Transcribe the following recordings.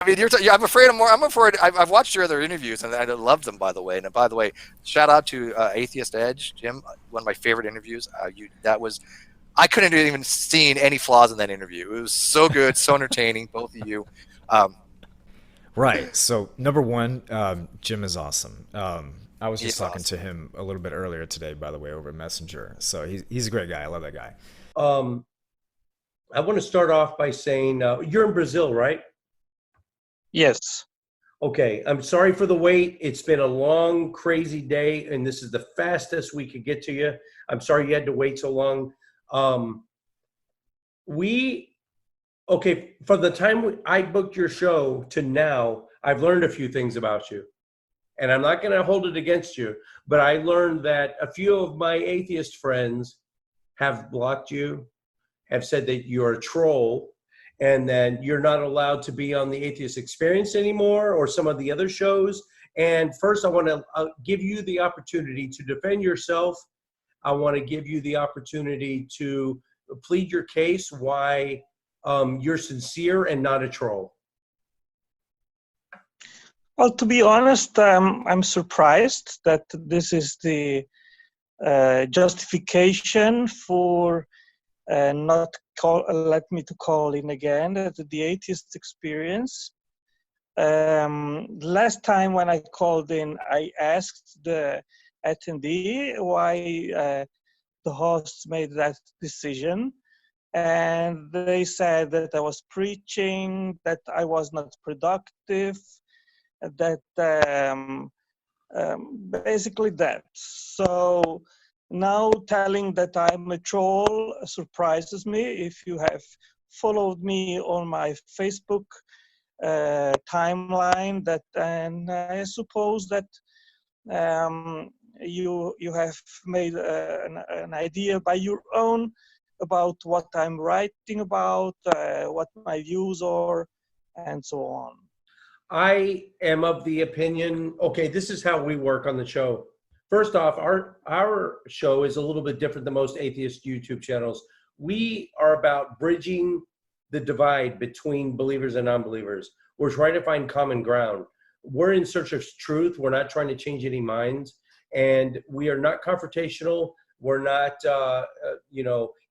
I mean, yeah, I'm afraid I'm more. I'm afraid. I've watched your other interviews and I loved them, by the way. And by the way, shout out to Atheist Edge, Jim. One of my favorite interviews. That was. I couldn't have even seen any flaws in that interview. It was so good, so entertaining, both of you. Um, Right. So number one, Jim is awesome. I was just he's talking awesome. to him a little bit earlier today, by the way, over Messenger. So he's a great guy. I love that guy. Um, I want to start off by saying you're in Brazil, right? Yes. Okay, I'm sorry for the wait. It's been a long, crazy day, and this is the fastest we could get to you. I'm sorry you had to wait so long. Um, we, okay, from the time I booked your show to now, I've learned a few things about you. And I'm not going to hold it against you, but I learned that a few of my atheist friends have blocked you, have said that you're a troll, and that you're not allowed to be on the Atheist Experience anymore or some of the other shows. And first, I want to give you the opportunity to defend yourself. I want to give you the opportunity to plead your case why you're sincere and not a troll. Well, to be honest, I'm surprised that this is the justification for not let me to call in again the Atheist Experience. Last time when I called in, I asked the attendee why the hosts made that decision. And they said that I was preaching, that I was not productive, that basically that. So now telling that I'm a troll surprises me. If you have followed me on my Facebook timeline, that, and I suppose that you have made an idea by your own about what I'm writing about, what my views are, and so on. I am of the opinion, okay, this is how we work on the show. First off, our show is a little bit different than most atheist YouTube channels. We are about bridging the divide between believers and non-believers. We're trying to find common ground. We're in search of truth. We're not trying to change any minds. And we are not confrontational. We're not,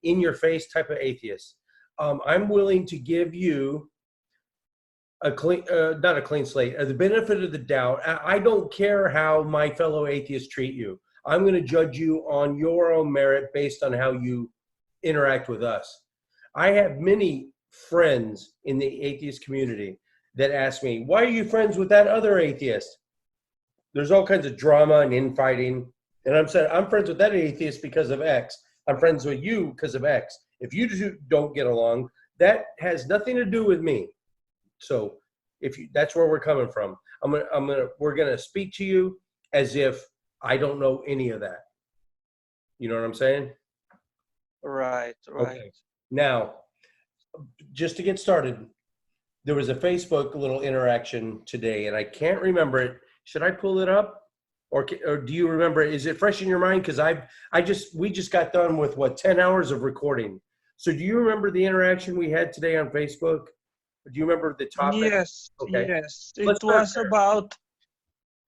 in your face type of atheists. I'm willing to give you a clean, not a clean slate, the benefit of the doubt. I don't care how my fellow atheists treat you. I'm going to judge you on your own merit based on how you interact with us. I have many friends in the atheist community that ask me, why are you friends with that other atheist? There's all kinds of drama and infighting. And I'm saying, I'm friends with that atheist because of X. I'm friends with you because of X. If you don't get along, that has nothing to do with me. So that's where we're coming from. We're gonna speak to you as if I don't know any of that. You know what I'm saying? Right. Okay. Now, just to get started, there was a Facebook little interaction today, and I can't remember it. Should I pull it up, or do you remember? Is it fresh in your mind? Because we just got done with 10 hours of recording. So do you remember the interaction we had today on Facebook? Do you remember the topic? Yes, Okay. yes. Let's It was about,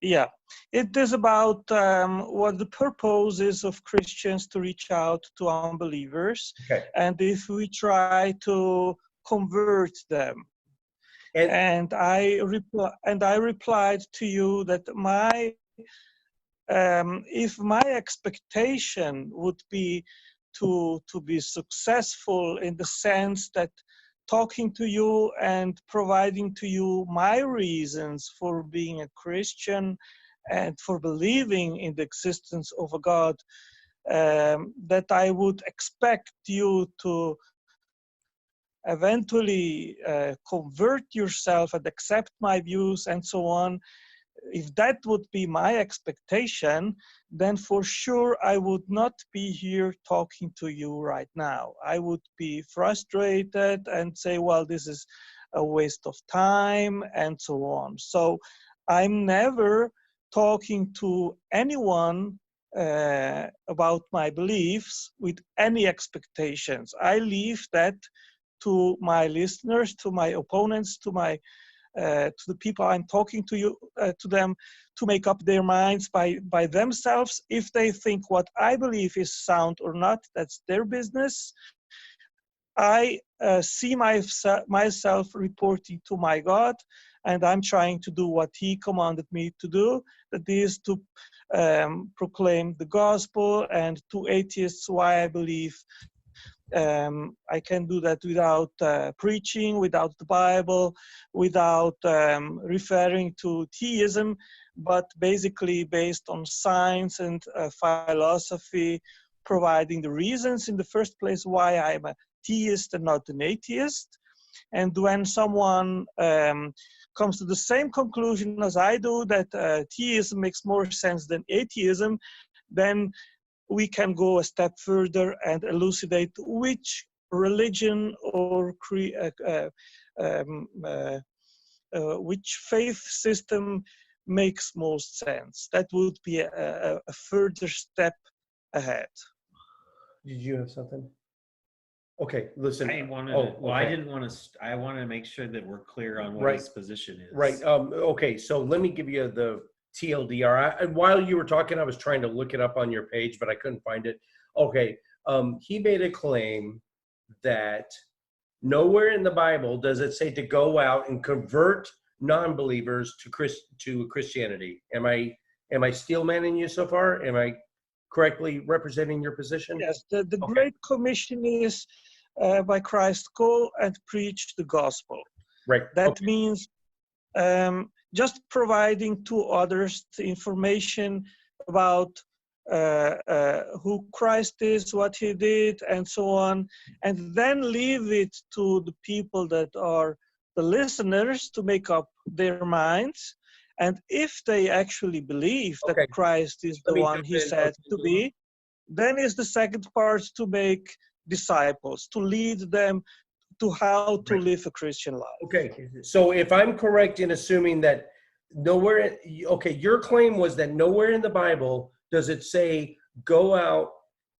yeah, it is about what the purpose is of Christians to reach out to unbelievers, Okay. and if we try to convert them. And I replied to you that if my expectation would be to be successful in the sense that talking to you and providing to you my reasons for being a Christian and for believing in the existence of a God, that I would expect you to eventually convert yourself and accept my views and so on. If that would be my expectation, then for sure I would not be here talking to you right now. I would be frustrated and say, well, this is a waste of time and so on. So I'm never talking to anyone about my beliefs with any expectations. I leave that to my listeners, to my opponents, to my to the people I'm talking to them, to make up their minds by themselves. If they think what I believe is sound or not, that's their business. I see myself reporting to my God, and I'm trying to do what He commanded me to do, that is to proclaim the gospel, and to atheists why I believe I can do that without preaching, without the Bible, without referring to theism, but basically based on science and philosophy, providing the reasons in the first place why I'm a theist and not an atheist. And when someone comes to the same conclusion as I do, that theism makes more sense than atheism, then we can go a step further and elucidate which religion or which faith system makes most sense. That would be a further step ahead. Did you have something? Okay, listen. I wanted. okay. I didn't want to. I want to make sure that we're clear on what Right. his position is. Right. Okay. So let me give you the TLDR. While you were talking, I was trying to look it up on your page, but I couldn't find it. Okay. He made a claim that nowhere in the Bible does it say to go out and convert non-believers to Christianity. Am I steel manning you so far? Am I correctly representing your position? Yes. The Okay. Great Commission is by Christ, go and preach the gospel. Right. That Okay. means just providing to others the information about who Christ is, what He did, and so on, and then leave it to the people that are the listeners to make up their minds. And if they actually believe that Okay. Christ is the Let me one jump He in. said to be, then is the second part to make disciples, to lead them to how to Right. live a Christian life. Okay, so if I'm correct in assuming that nowhere, okay, your claim was that nowhere in the Bible does it say go out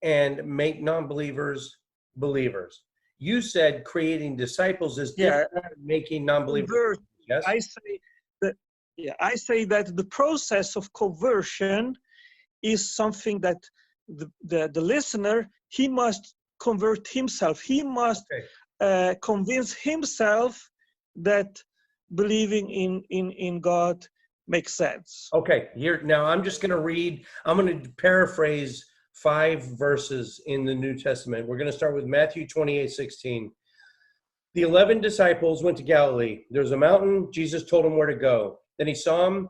and make non-believers believers. You said creating disciples is different than making non-believers. Convert. Yes. I say that the process of conversion is something that the listener, he must convert himself. He must convince himself that believing in God makes sense. Okay, here now I'm just going to read. I'm going to paraphrase 5 verses in the New Testament. We're going to start with Matthew 28:16. The 11 disciples went to Galilee. There's a mountain. Jesus told them where to go. Then he saw them.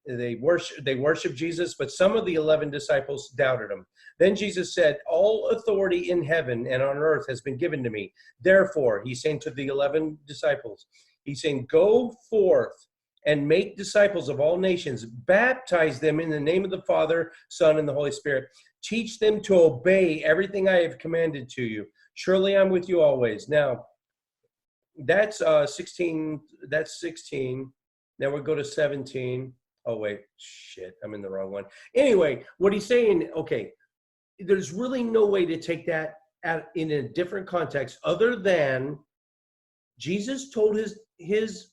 They worshiped Jesus, but some of the 11 disciples doubted him. Then Jesus said, all authority in heaven and on earth has been given to me. Therefore, he's saying to the 11 disciples, he's saying, go forth and make disciples of all nations, baptize them in the name of the Father, Son, and the Holy Spirit. Teach them to obey everything I have commanded to you. Surely I'm with you always. Now, that's 16. That's 16. Now we'll go to 17. Oh, wait, shit, I'm in the wrong one. Anyway, what he's saying, okay, there's really no way to take that in a different context other than Jesus told his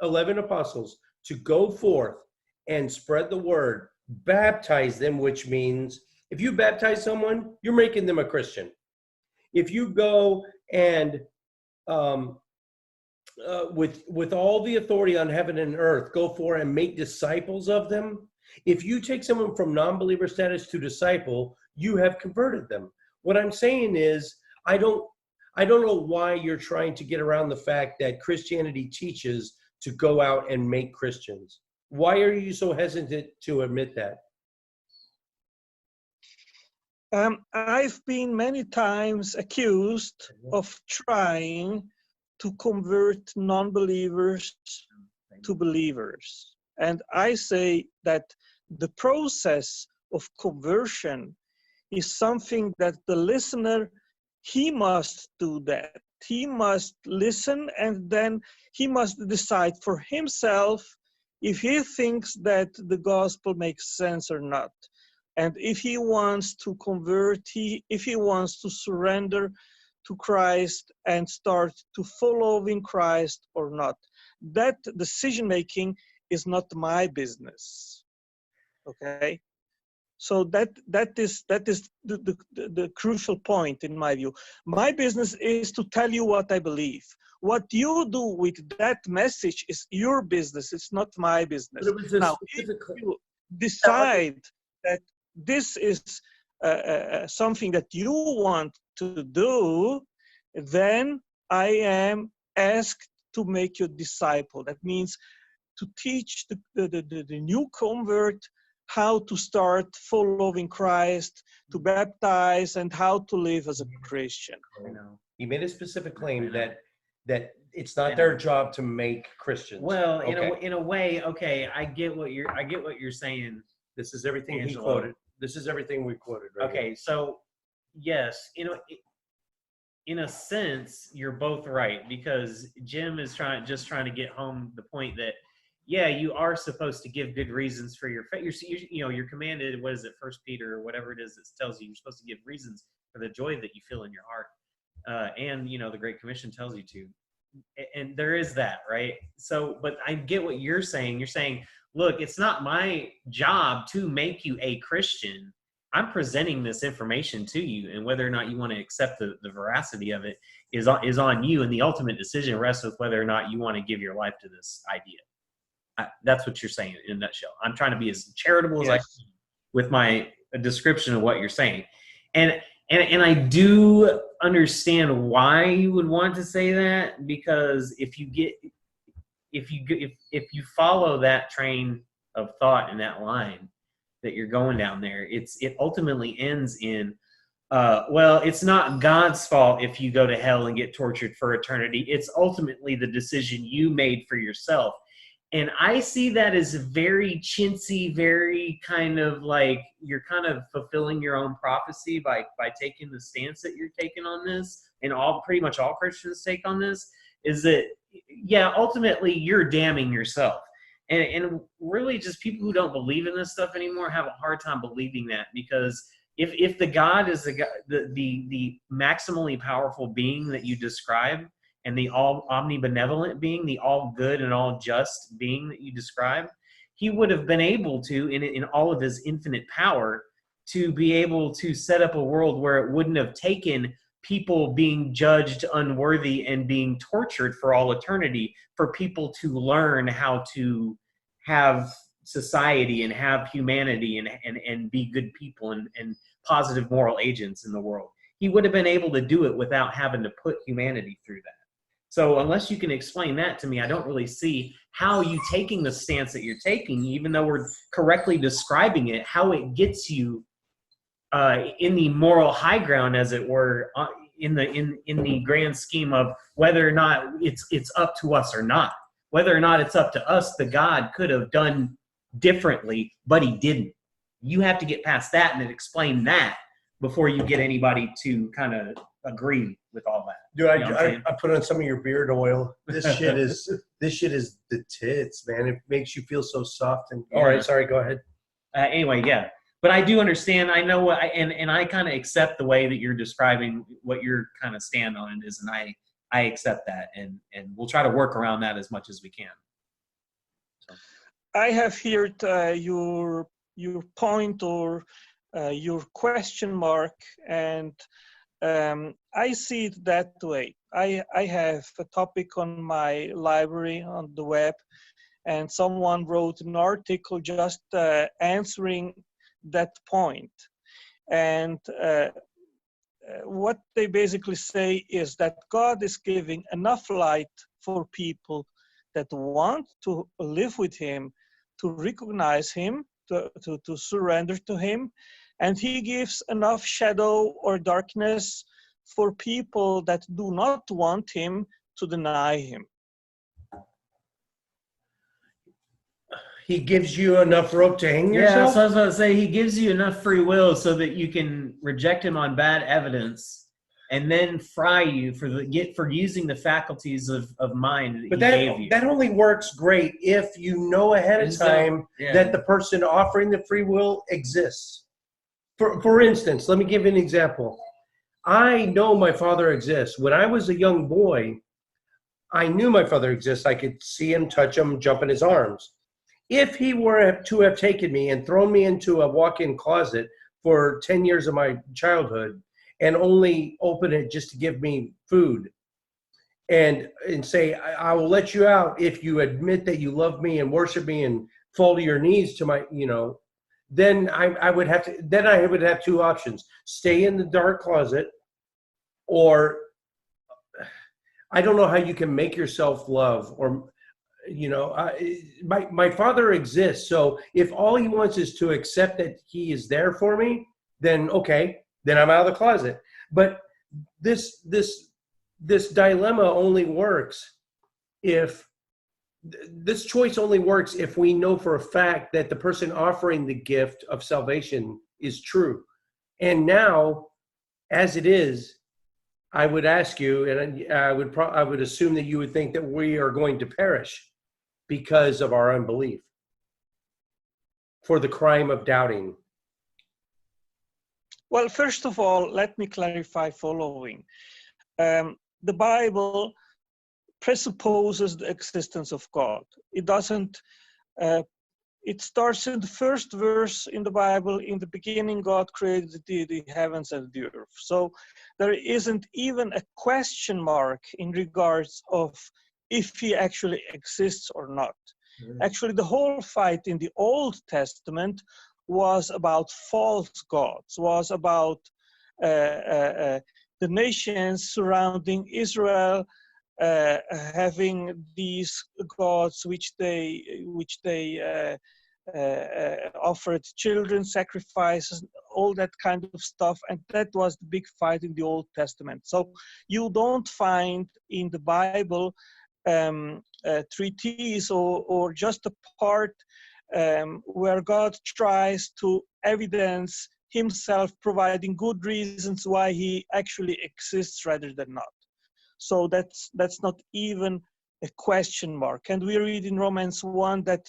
11 apostles to go forth and spread the word, baptize them, which means if you baptize someone, you're making them a Christian. If you go and with all the authority on heaven and earth, go for and make disciples of them. If you take someone from non-believer status to disciple, you have converted them. What I'm saying is, I don't know why you're trying to get around the fact that Christianity teaches to go out and make Christians. Why are you so hesitant to admit that? I've been many times accused of trying to convert non-believers to believers. And I say that the process of conversion is something that the listener, he must do that. He must listen, and then he must decide for himself if he thinks that the gospel makes sense or not. And if he wants to convert, if he wants to surrender to Christ and start to follow in Christ or not. that decision making is not my business. Okay, so that is the crucial point in my view. My business is to tell you what I believe. What you do with that message is your business. It's not my business. But it was a Now, if specific. you decide that this is something that you want to do, then I am asked to make you a disciple. That means to teach the new convert how to start following Christ, to baptize, and how to live as a Christian. I know. He made a specific I claim know. that it's I not know. their job to make Christians. Well, Okay. in a way, okay, I get what you're saying. This is everything he Angelo. quoted. This is everything we quoted. Right here. Okay, so yes, in a sense, you're both right, because Jim is just trying to get home the point that, yeah, you are supposed to give good reasons for your faith. You're commanded. What is it, 1 Peter or whatever it is that tells you you're supposed to give reasons for the joy that you feel in your heart, and the Great Commission tells you to, and there is that, right? So, but I get what you're saying. You're saying, look, it's not my job to make you a Christian. I'm presenting this information to you, and whether or not you want to accept the veracity of it is on you, and the ultimate decision rests with whether or not you want to give your life to this idea. That's what you're saying in a nutshell. I'm trying to be as charitable as I can with my description of what you're saying, and I do understand why you would want to say that, because if you follow that train of thought and that line that you're going down there, it ultimately ends in, well, it's not God's fault if you go to hell and get tortured for eternity. It's ultimately the decision you made for yourself. And I see that as very chintzy, very kind of like you're kind of fulfilling your own prophecy by taking the stance that you're taking on this, and pretty much all Christians take on this, is that, yeah, ultimately you're damning yourself. And really just people who don't believe in this stuff anymore have a hard time believing that, because if the God is the maximally powerful being that you describe, and the all omnibenevolent being, the all good and all just being that you describe, he would have been able to, in all of his infinite power, to be able to set up a world where it wouldn't have taken people being judged unworthy and being tortured for all eternity for people to learn how to have society and have humanity and be good people and positive moral agents in the world. He would have been able to do it without having to put humanity through that. So unless you can explain that to me, I don't really see how you taking the stance that you're taking, even though we're correctly describing it, how it gets you in the moral high ground, as it were, in the grand scheme of whether or not it's up to us or not. Whether or not it's up to us, the God could have done differently, but he didn't. You have to get past that and explain that before you get anybody to kind of agree with all that. Dude, You know what I'm saying? I put on some of your beard oil. This shit is the tits, man. It makes you feel so soft. And all right, sorry, go ahead. Anyway, yeah. But I do understand. I know what, and I kind of accept the way that you're describing what your kind of stand on it is, and I accept that, and we'll try to work around that as much as we can. So. I have heard your point or your question mark, and I see it that way. I have a topic on my library on the web, and someone wrote an article just answering that point. And what they basically say is that God is giving enough light for people that want to live with him, to recognize him, to surrender to him. And he gives enough shadow or darkness for people that do not want him to deny him. He gives you enough rope to hang yourself? Yeah, so I was about to say, he gives you enough free will so that you can reject him on bad evidence and then fry you for using the faculties of mind that he gave you. That only works great if you know ahead of time that the person offering the free will exists. For instance, let me give you an example. I know my father exists. When I was a young boy, I knew my father exists. I could see him, touch him, jump in his arms. If he were to have taken me and thrown me into a walk-in closet for 10 years of my childhood and only open it just to give me food and say, I will let you out if you admit that you love me and worship me and fall to your knees to my, then I would have two options: stay in the dark closet, or I don't know how you can make yourself love, or my father exists. So if all he wants is to accept that he is there for me, then okay, then I'm out of the closet. But this dilemma only works if this choice only works if we know for a fact that the person offering the gift of salvation is true. And now, as it is, I would ask you, and I would assume that you would think that we are going to perish because of our unbelief, for the crime of doubting. Well, first of all, let me clarify following. The Bible presupposes the existence of God. It doesn't, it starts in the first verse in the Bible: in the beginning God created the heavens and the earth. So there isn't even a question mark in regards of if he actually exists or not. Actually, the whole fight in the Old Testament was about false gods, was about the nations surrounding Israel having these gods which they offered children sacrifices, all that kind of stuff, and that was the big fight in the Old Testament. So you don't find in the Bible treatise or just a part where God tries to evidence himself, providing good reasons why he actually exists rather than not. So that's not even a question mark. And we read in Romans 1 that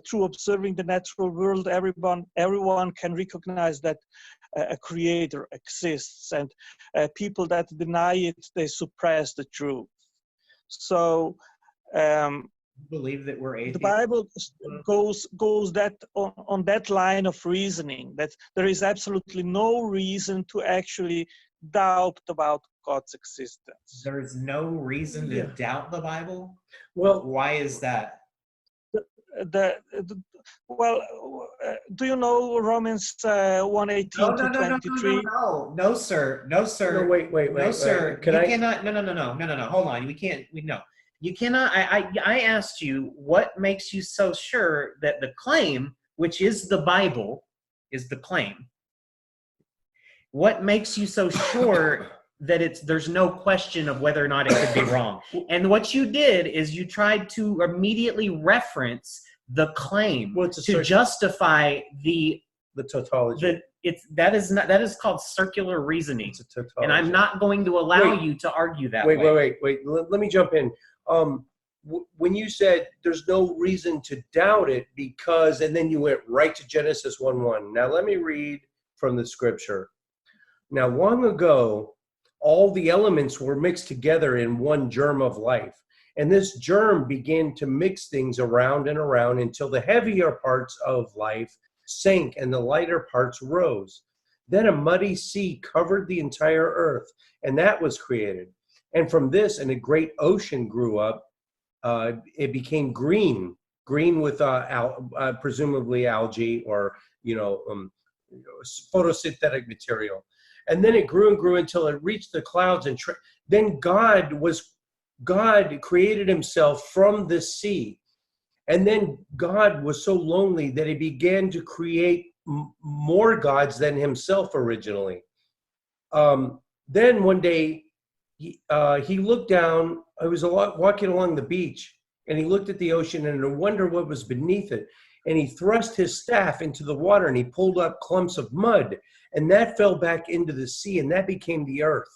through observing the natural world, everyone can recognize that a creator exists, and people that deny it, they suppress the truth. So believe that we're atheists. the Bible goes that on that line of reasoning, that there is absolutely no reason to actually doubt about God's existence. There is no reason to doubt the Bible. Well, why is that? Do you know Romans 1:18 to 23? No, sir. No, wait, No, sir. Can you I? Cannot. No. Hold on. We can't. No. You cannot. I asked you what makes you so sure that the claim, which is the Bible, is the claim. What makes you so sure that there's no question of whether or not it could be wrong? And what you did is you tried to immediately reference the claim to justify the tautology. That is called circular reasoning. It's a tautology. And I'm not going to allow you to argue that way. Wait. Let me jump in. When you said there's no reason to doubt it because, and then you went right to Genesis 1:1. Now let me read from the scripture. Now, long ago, all the elements were mixed together in one germ of life. And this germ began to mix things around and around until the heavier parts of life sank and the lighter parts rose. Then a muddy sea covered the entire earth, and that was created. And from this, and a great ocean grew up. It became green with presumably algae or photosynthetic material. And then it grew and grew until it reached the clouds. And then God created himself from the sea. And then God was so lonely that he began to create more gods than himself originally. Then one day he looked down. I was walking along the beach, and he looked at the ocean and wondered what was beneath it. And he thrust his staff into the water, and he pulled up clumps of mud, and that fell back into the sea, and that became the earth.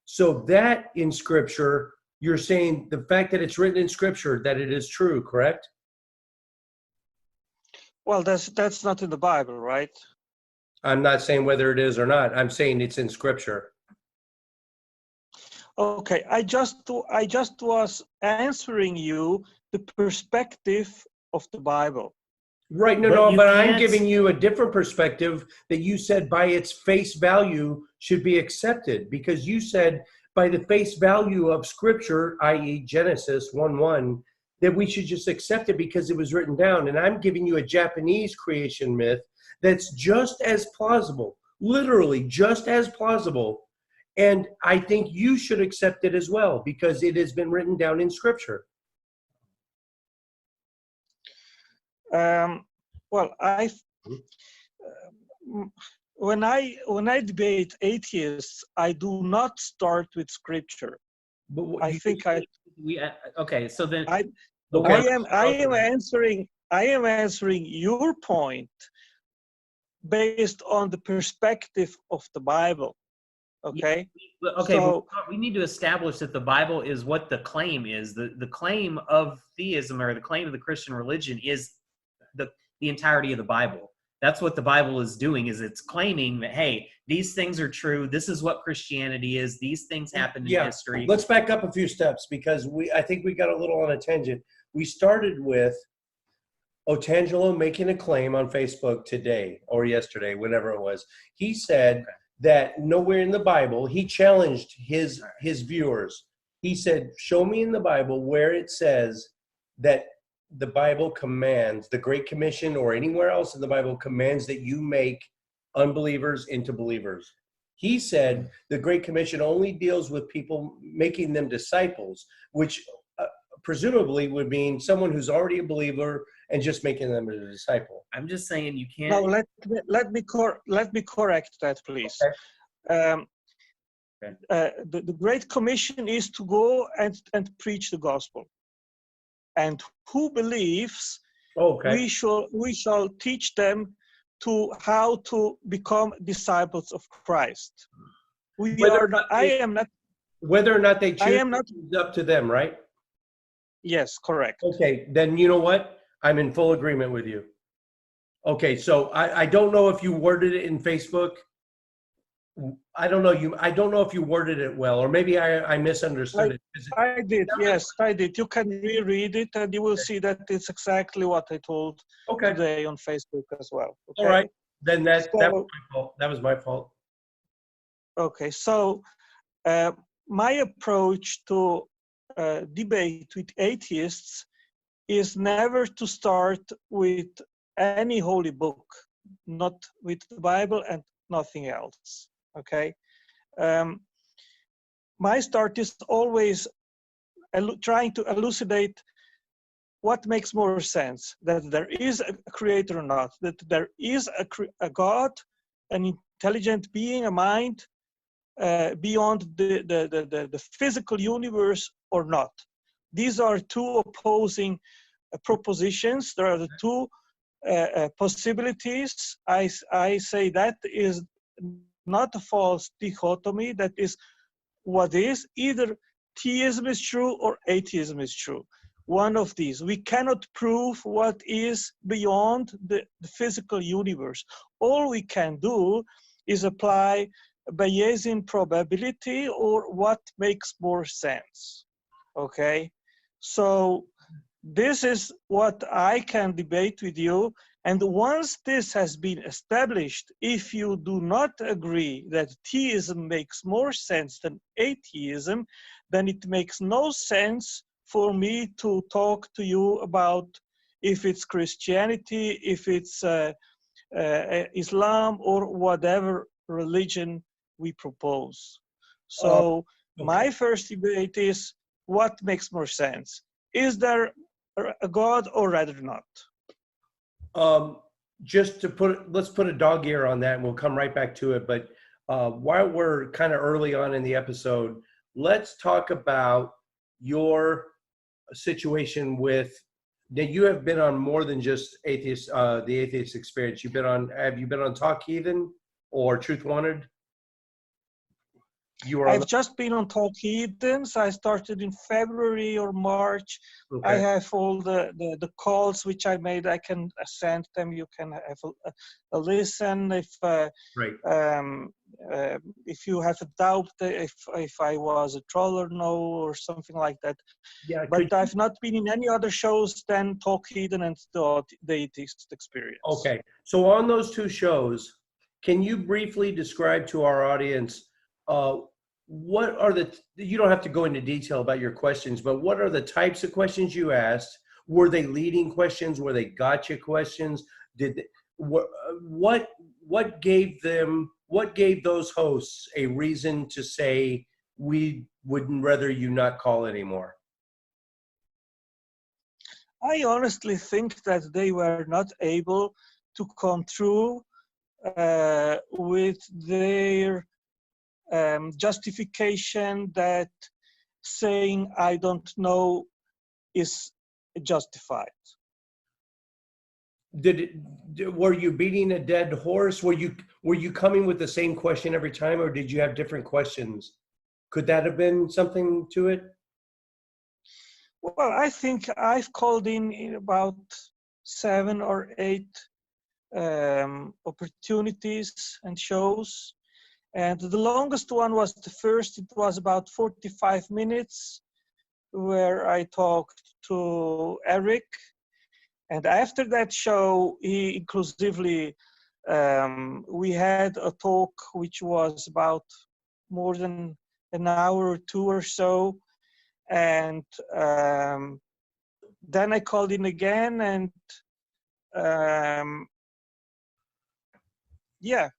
So that in Scripture, you're saying the fact that it's written in Scripture that it is true, correct? Well, that's not in the Bible, right? I'm not saying whether it is or not. I'm saying it's in Scripture. Okay, I just was answering you the perspective of the Bible. Right, But no, you but I'm can't- giving you a different perspective that you said by its face value should be accepted, because you said by the face value of scripture, i.e. Genesis 1:1, that we should just accept it because it was written down. And I'm giving you a Japanese creation myth that's just as plausible, literally just as plausible. And I think you should accept it as well because it has been written down in scripture. Well, when I debate atheists, I do not start with scripture. But what I you- think okay, so then I Okay. I am answering your point based on the perspective of the Bible. Okay. okay, So- we need to establish that the Bible is what the claim is. The claim of theism, or the claim of the Christian religion, is the entirety of the Bible. That's what the Bible is doing, is it's claiming that, hey, these things are true. This is what Christianity is. These things happened in history. Let's back up a few steps because I think we got a little on a tangent. We started with Otangelo making a claim on Facebook today or yesterday, whenever it was. He said that nowhere in the Bible, he challenged his viewers. He said, show me in the Bible where it says that the Bible commands, the Great Commission or anywhere else in the Bible commands that you make unbelievers into believers. He said the Great Commission only deals with people, making them disciples, which presumably would mean someone who's already a believer and just making them a disciple. I'm just saying you can't. Now let me correct that, please. Okay. The Great Commission is to go and preach the gospel. And who believes, we shall teach them to how to become disciples of Christ. Whether or not they choose, it's up to them, right? Yes, correct. Okay, then you know what? I'm in full agreement with you. Okay, so I don't know if you worded it in Facebook. I don't know if you worded it well, or maybe I misunderstood it. I did, yes, I did. You can reread it and you will see that it's exactly what I told today on Facebook as well. Okay? All right, then that was my fault. That was my fault. Okay, so my approach to debate with atheists is never to start with any holy book, not with the Bible and nothing else. Okay, my start is always trying to elucidate what makes more sense, that there is a creator or not, that there is a God, an intelligent being, a mind beyond the physical universe or not. These are two opposing propositions. There are the two possibilities. I say that is not a false dichotomy. That is what is. Either theism is true or atheism is true. One of these. We cannot prove what is beyond the physical universe. All we can do is apply Bayesian probability or what makes more sense. Okay, so this is what I can debate with you. And once this has been established, if you do not agree that theism makes more sense than atheism, then it makes no sense for me to talk to you about if it's Christianity, if it's Islam, or whatever religion we propose. So my first debate is, what makes more sense? Is there a God or rather not? Just to let's put a dog ear on that and we'll come right back to it. But while we're kind of early on in the episode, let's talk about your situation with that. You have been on more than just the Atheist Experience. Have you been on Talk Heathen or Truth Wanted? I've just been on Talk Heathens. I started in February or March. Okay. I have all the calls which I made. I can send them. You can have a listen. If if you have a doubt if I was a troll or no, or something like that. Yeah, But I've not been in any other shows than Talk Hidden and the Atheist Experience. okay. So on those two shows, can you briefly describe to our audience what are you don't have to go into detail about your questions, but what are the types of questions you asked? Were they leading questions? Were they gotcha questions? What gave those hosts a reason to say we would rather you not call anymore? I honestly think that they were not able to come through with their justification that saying I don't know is justified. Were you beating a dead horse? Were you coming with the same question every time, or did you have different questions? Could that have been something to it? Well, I think I've called in about 7 or 8 opportunities and shows. And the longest one was the first. It was about 45 minutes where I talked to Eric. And after that show, he inclusively, we had a talk which was about more than an hour or 2 or so. And then I called in again, and yeah,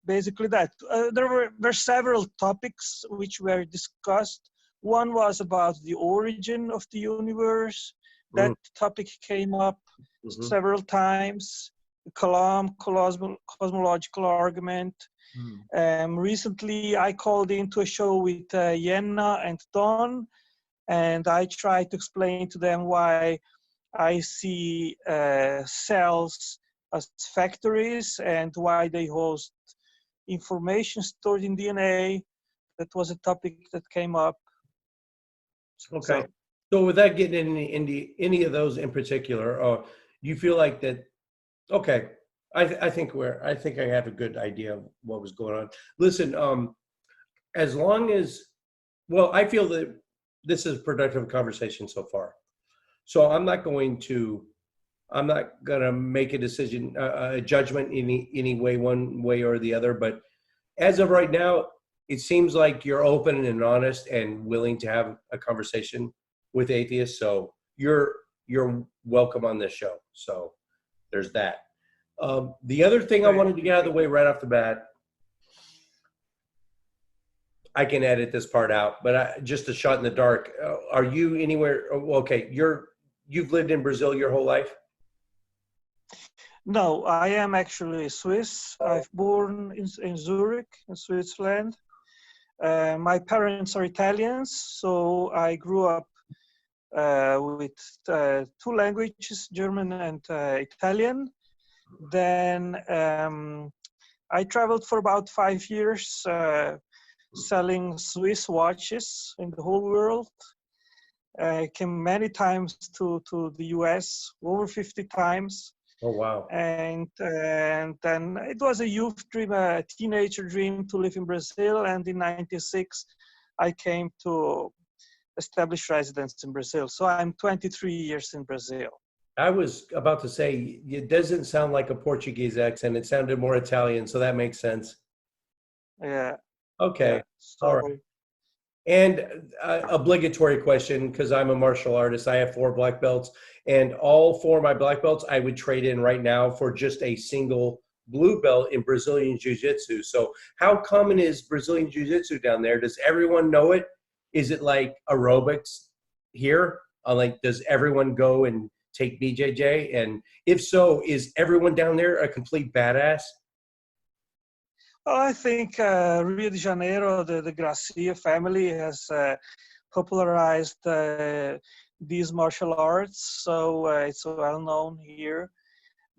basically that. There were several topics which were discussed. One was about the origin of the universe. That topic came up several times. The cosmological argument. Recently, I called into a show with Jenna and Don, and I tried to explain to them why I see cells as factories and why they host information stored in DNA. That was a topic that came up. Okay. So without getting into any of those in particular, you feel like that? Okay, I think I have a good idea of what was going on. Listen, as long as, well, I feel that this is a productive conversation so far. So I'm not gonna make a decision, a judgment any way, one way or the other. But as of right now, it seems like you're open and honest and willing to have a conversation with atheists. So you're welcome on this show. So there's that. The other thing I wanted to get out of the way right off the bat, I can edit this part out, but just a shot in the dark. Are you anywhere? Okay, you've lived in Brazil your whole life? No, I am actually Swiss. I've born in Zurich, in Switzerland. My parents are Italians, so I grew up with 2 languages, German and Italian. Then I traveled for about 5 years selling Swiss watches in the whole world. I came many times to the US, over 50 times. Oh, wow. And then it was a youth dream, a teenager dream to live in Brazil. And in '96, I came to establish residence in Brazil. So I'm 23 years in Brazil. I was about to say, it doesn't sound like a Portuguese accent. It sounded more Italian, so that makes sense. Yeah. Okay. Yeah. So, all right. And obligatory question, because I'm a martial artist. I have 4 black belts, and all 4 of my black belts I would trade in right now for just a single blue belt in Brazilian Jiu-Jitsu. So how common is Brazilian Jiu-Jitsu down there? Does everyone know it? Is it like aerobics here? Like, does everyone go and take BJJ? And if so, is everyone down there a complete badass? well, I think Rio de Janeiro, the Gracia family has popularized these martial arts, so it's well known here.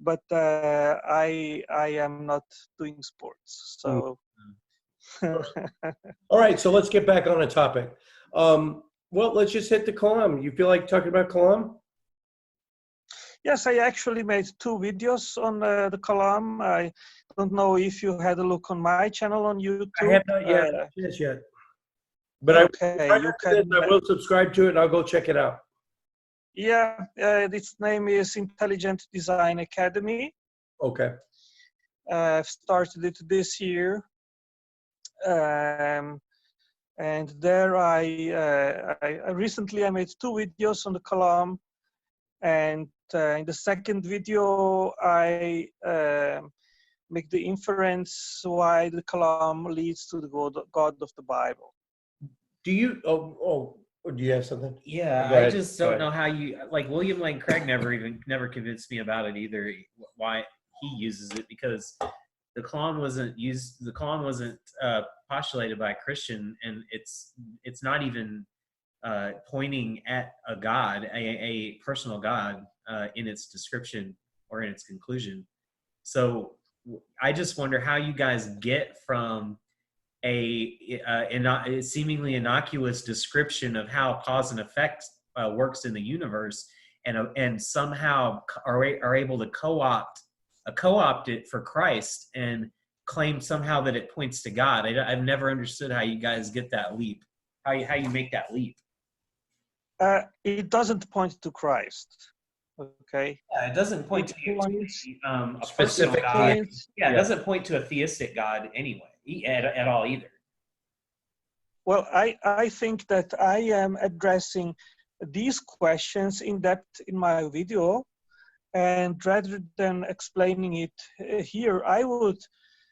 But I am not doing sports, so. All right, so let's get back on a topic. Well, let's just hit the Kalam. You feel like talking about Kalam? Yes, I actually made 2 videos on the Kalam. I don't know if you had a look on my channel on YouTube. I have not yet. Yes, yet. But okay, right you after this, can. I will subscribe to it and I'll go check it out. Yeah, its name is Intelligent Design Academy. Okay. I've started it this year. And there I recently I made 2 videos on the Kalam, and in the second video I make the inference why the Kalam leads to the God of the Bible. Do you? Do you have something? Yeah, Go ahead. I just Go don't ahead. know how you like William Lane Craig never convinced me about it either. Why he uses it, because the Kalam wasn't used. The Kalam wasn't postulated by a Christian, and it's not even pointing at a God, a personal God, in its description or in its conclusion. So I just wonder how you guys get from a seemingly innocuous description of how cause and effect works in the universe, and somehow are able to co-opt it for Christ and claim somehow that it points to God. I've never understood how you guys get that leap. How you make that leap. It doesn't point to Christ. Okay. Yeah, it doesn't point It to points a Specific personal God. points. Yeah, it doesn't point to a theistic God anyway, at all either. Well, I think that I am addressing these questions in depth in my video, and rather than explaining it here, I would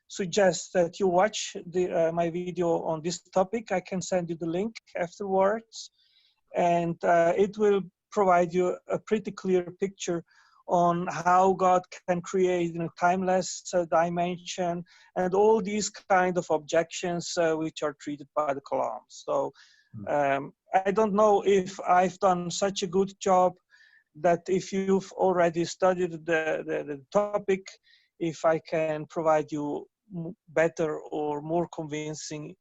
suggest that you watch my video on this topic. I can send you the link afterwards, and it will provide you a pretty clear picture on how God can create in a timeless dimension and all these kind of objections which are treated by the Kalam. So I don't know if I've done such a good job that if you've already studied the topic, if I can provide you better or more convincing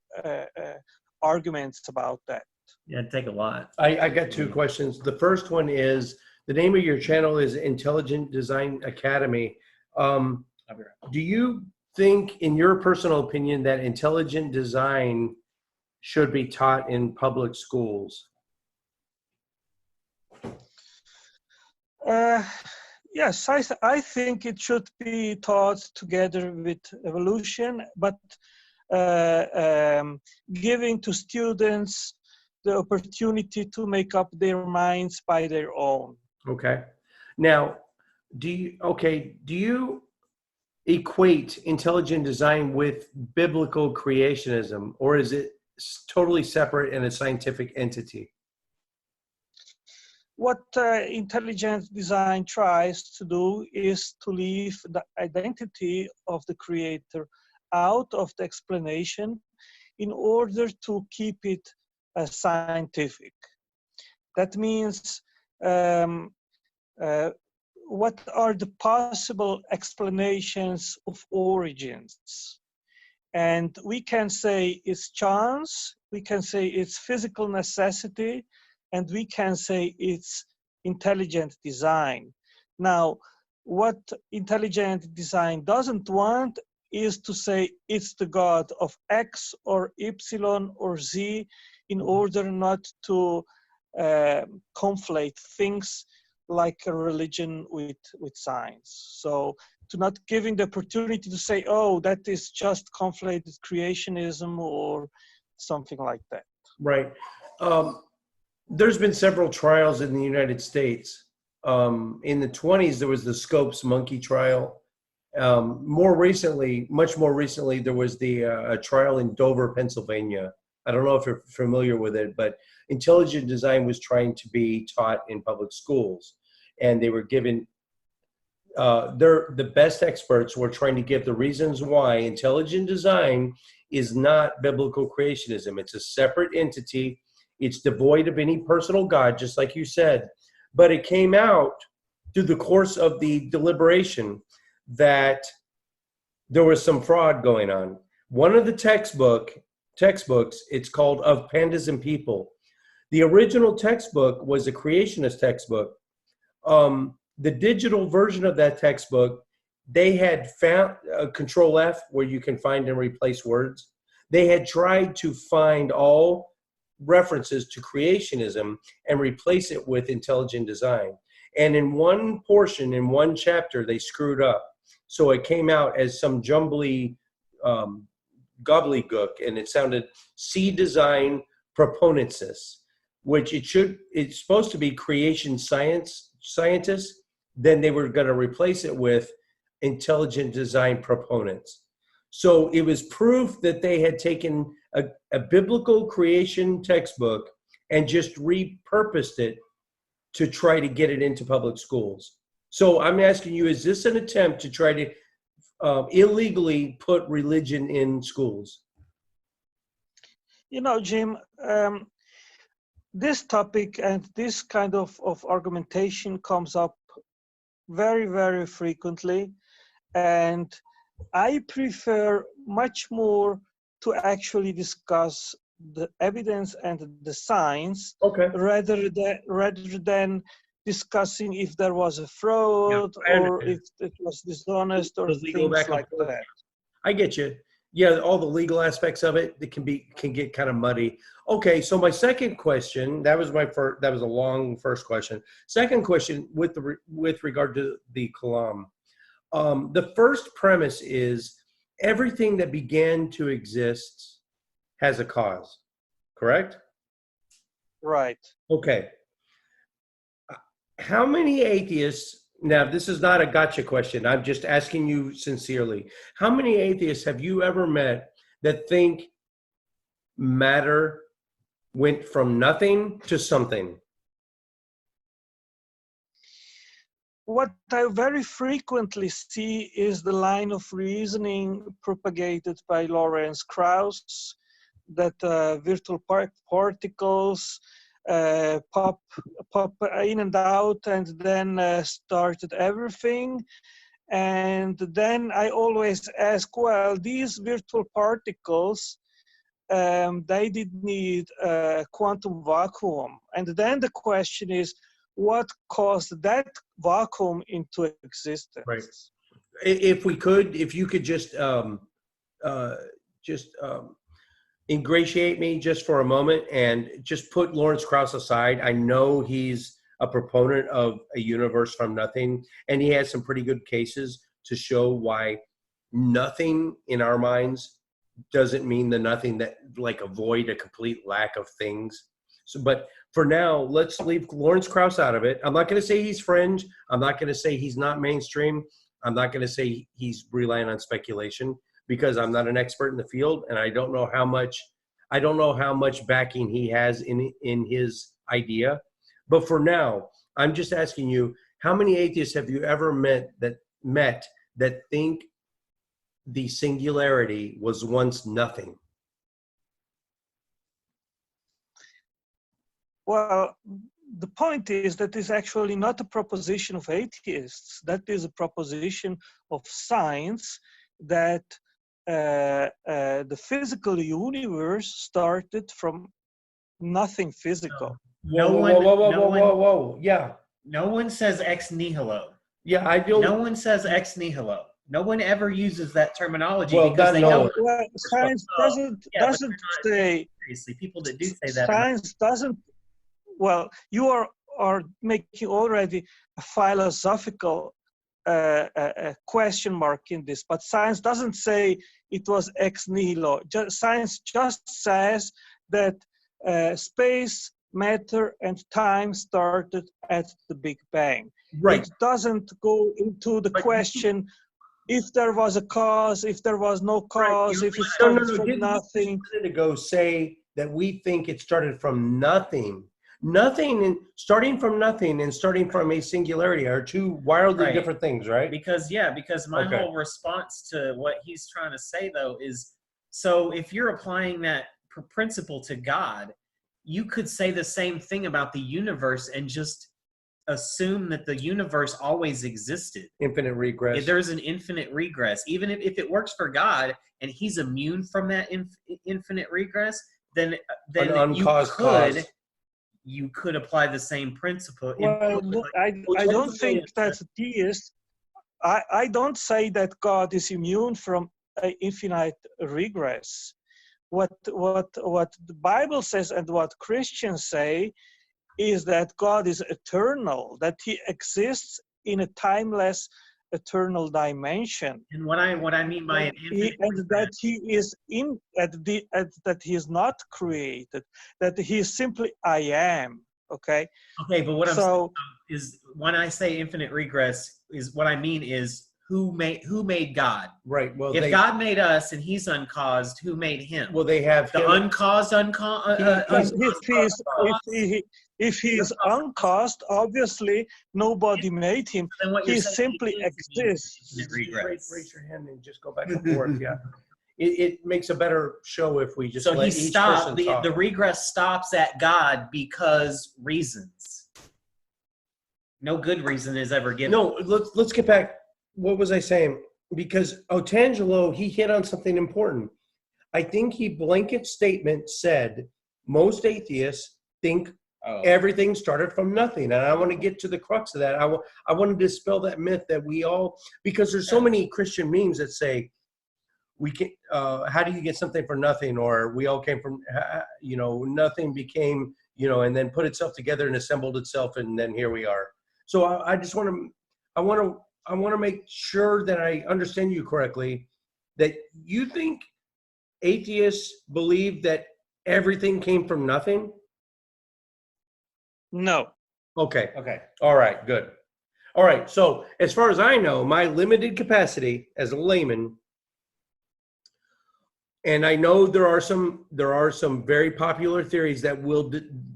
arguments about that. Yeah, it'd take a lot. I got 2 questions. The first one is, the name of your channel is Intelligent Design Academy. I'll be right. Do you think, in your personal opinion, that intelligent design should be taught in public schools? Yes, I think it should be taught together with evolution, but giving to students the opportunity to make up their minds by their own. Okay. Now, do you equate intelligent design with biblical creationism, or is it totally separate and a scientific entity? What intelligent design tries to do is to leave the identity of the creator out of the explanation in order to keep it scientific. That means what are the possible explanations of origins? And we can say it's chance, we can say it's physical necessity, and we can say it's intelligent design. Now, what intelligent design doesn't want is to say it's the God of X or Y or Z, in order not to conflate things like a religion with science. So to not giving the opportunity to say, oh, that is just conflated creationism or something like that. Right. There's been several trials in the United States. In the 1920s, there was the Scopes monkey trial. More recently, much more recently, there was a trial in Dover, Pennsylvania. I don't know if you're familiar with it, but intelligent design was trying to be taught in public schools. And they were given, the best experts were trying to give the reasons why intelligent design is not biblical creationism. It's a separate entity. It's devoid of any personal God, just like you said. But it came out through the course of the deliberation that there was some fraud going on. One of the textbooks, it's called Of Pandas and People. The original textbook was a creationist textbook. The digital version of that textbook, they had found Control F, where you can find and replace words. They had tried to find all references to creationism and replace it with intelligent design. And in one portion, in one chapter, they screwed up. So it came out as some jumbly gobbledygook, and it sounded C design proponensis, which it's supposed to be creation scientists. Then they were going to replace it with intelligent design proponents. So it was proof that they had taken a biblical creation textbook and just repurposed it to try to get it into public schools. So I'm asking you, is this an attempt to try to illegally put religion in schools? You know, Jim, this topic and this kind of argumentation comes up very, very frequently. And I prefer much more to actually discuss the evidence and the science, rather than discussing if there was a fraud or if it was dishonest or things like that. I get you. Yeah, all the legal aspects of it that can get kind of muddy. Okay, so my second question, that was a long first question. Second question with regard to the Kalam. The first premise is everything that began to exist has a cause, correct? Right. Okay. How many atheists, now this is not a gotcha question, I'm just asking you sincerely. How many atheists have you ever met that think matter went from nothing to something? What I very frequently see is the line of reasoning propagated by Lawrence Krauss, that virtual particles pop in and out and then started everything. And then I always ask, well, these virtual particles, they did need a quantum vacuum. And then the question is, what caused that vacuum into existence? Right. If you could just ingratiate me just for a moment and just put Lawrence Krauss aside. I know he's a proponent of a universe from nothing, and he has some pretty good cases to show why nothing in our minds doesn't mean the nothing that, like, a void, a complete lack of things. So, but for now, let's leave Lawrence Krauss out of it. I'm not going to say he's fringe. I'm not going to say he's not mainstream. I'm not going to say he's relying on speculation, because I'm not an expert in the field, and I don't know how much backing he has in his idea. But for now, I'm just asking you, how many atheists have you ever met that think the singularity was once nothing? Well, the point is that it's actually not a proposition of atheists. That is a proposition of science, that the physical universe started from nothing physical. Whoa. Yeah. No one says ex nihilo. Yeah, I do. No one says ex nihilo. No one ever uses that terminology, Well, because they know. Well, science doesn't say. Seriously, people that do say that. Science doesn't. Well, you are making already a philosophical question mark in this, but science doesn't say it was ex nihilo. Science just says that space, matter, and time started at the Big Bang. Right. It doesn't go into the question if there was a cause, if there was no cause, if it started from nothing. Ago say that we think it started from nothing. Nothing and starting from nothing and starting from a singularity are two wildly different things, right? Because my whole response to what he's trying to say, though, is, so if you're applying that principle to God, you could say the same thing about the universe and just assume that the universe always existed. Infinite regress. There's an infinite regress. Even if it works for God and he's immune from that infinite regress, then you could you could apply the same principle. Well, look, I don't think that's theist. I don't say that God is immune from infinite regress. What the Bible says and what Christians say is that God is eternal, that he exists in a timeless, eternal dimension. And what I mean by an infinite And that he is that he is not created, that he is simply I am. Okay. Okay, but what I'm So saying is when I say infinite regress is what I mean is who made God? Right. Well, If God made us and he's uncaused, who made him? well, they have The him. uncaused, if he is uncaused, obviously nobody made him. Then what you're He saying simply is exists. infinite Just regress. raise your hand and just go back and forth. Yeah. It makes a better show if we just So let he each stopped. person talk. The regress stops at God because reasons. No good reason is ever given. No, let's get back. What was I saying? Because Otangelo, he hit on something important. I think he blanket statement said most atheists think everything started from nothing, and I want to get to the crux of that. I want to dispel that myth that we all, because there's so many Christian memes that say we can. How do you get something for nothing? Or we all came from, nothing became, and then put itself together and assembled itself, and then here we are. So I just want to, I want to make sure that I understand you correctly, that you think atheists believe that everything came from nothing? No. Okay. Okay. All right, good. All right, so as far as I know, my limited capacity as a layman, and I know there are some very popular theories that will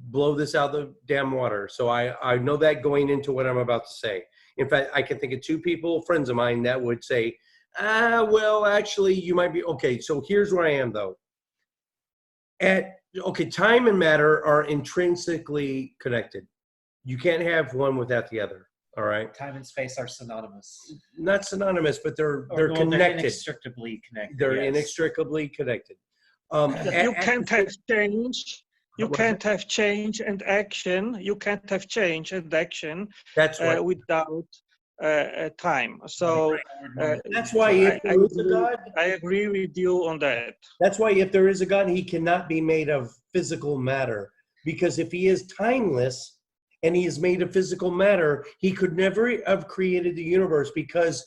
blow this out of the damn water. So I know that going into what I'm about to say. In fact, I can think of two people, friends of mine, that would say, well, actually, you might be, okay, so here's where I am, though. Time and matter are intrinsically connected. You can't have one without the other, all right? Time and space are synonymous. Not synonymous, but they're connected. They're inextricably connected. They're yes. inextricably connected. You can't have change. You can't have change and action. You can't have change and action That's right. without time. So That's why if there is a God, I agree with you on that. that's why if there is a God, he cannot be made of physical matter. Because if he is timeless and he is made of physical matter, he could never have created the universe, because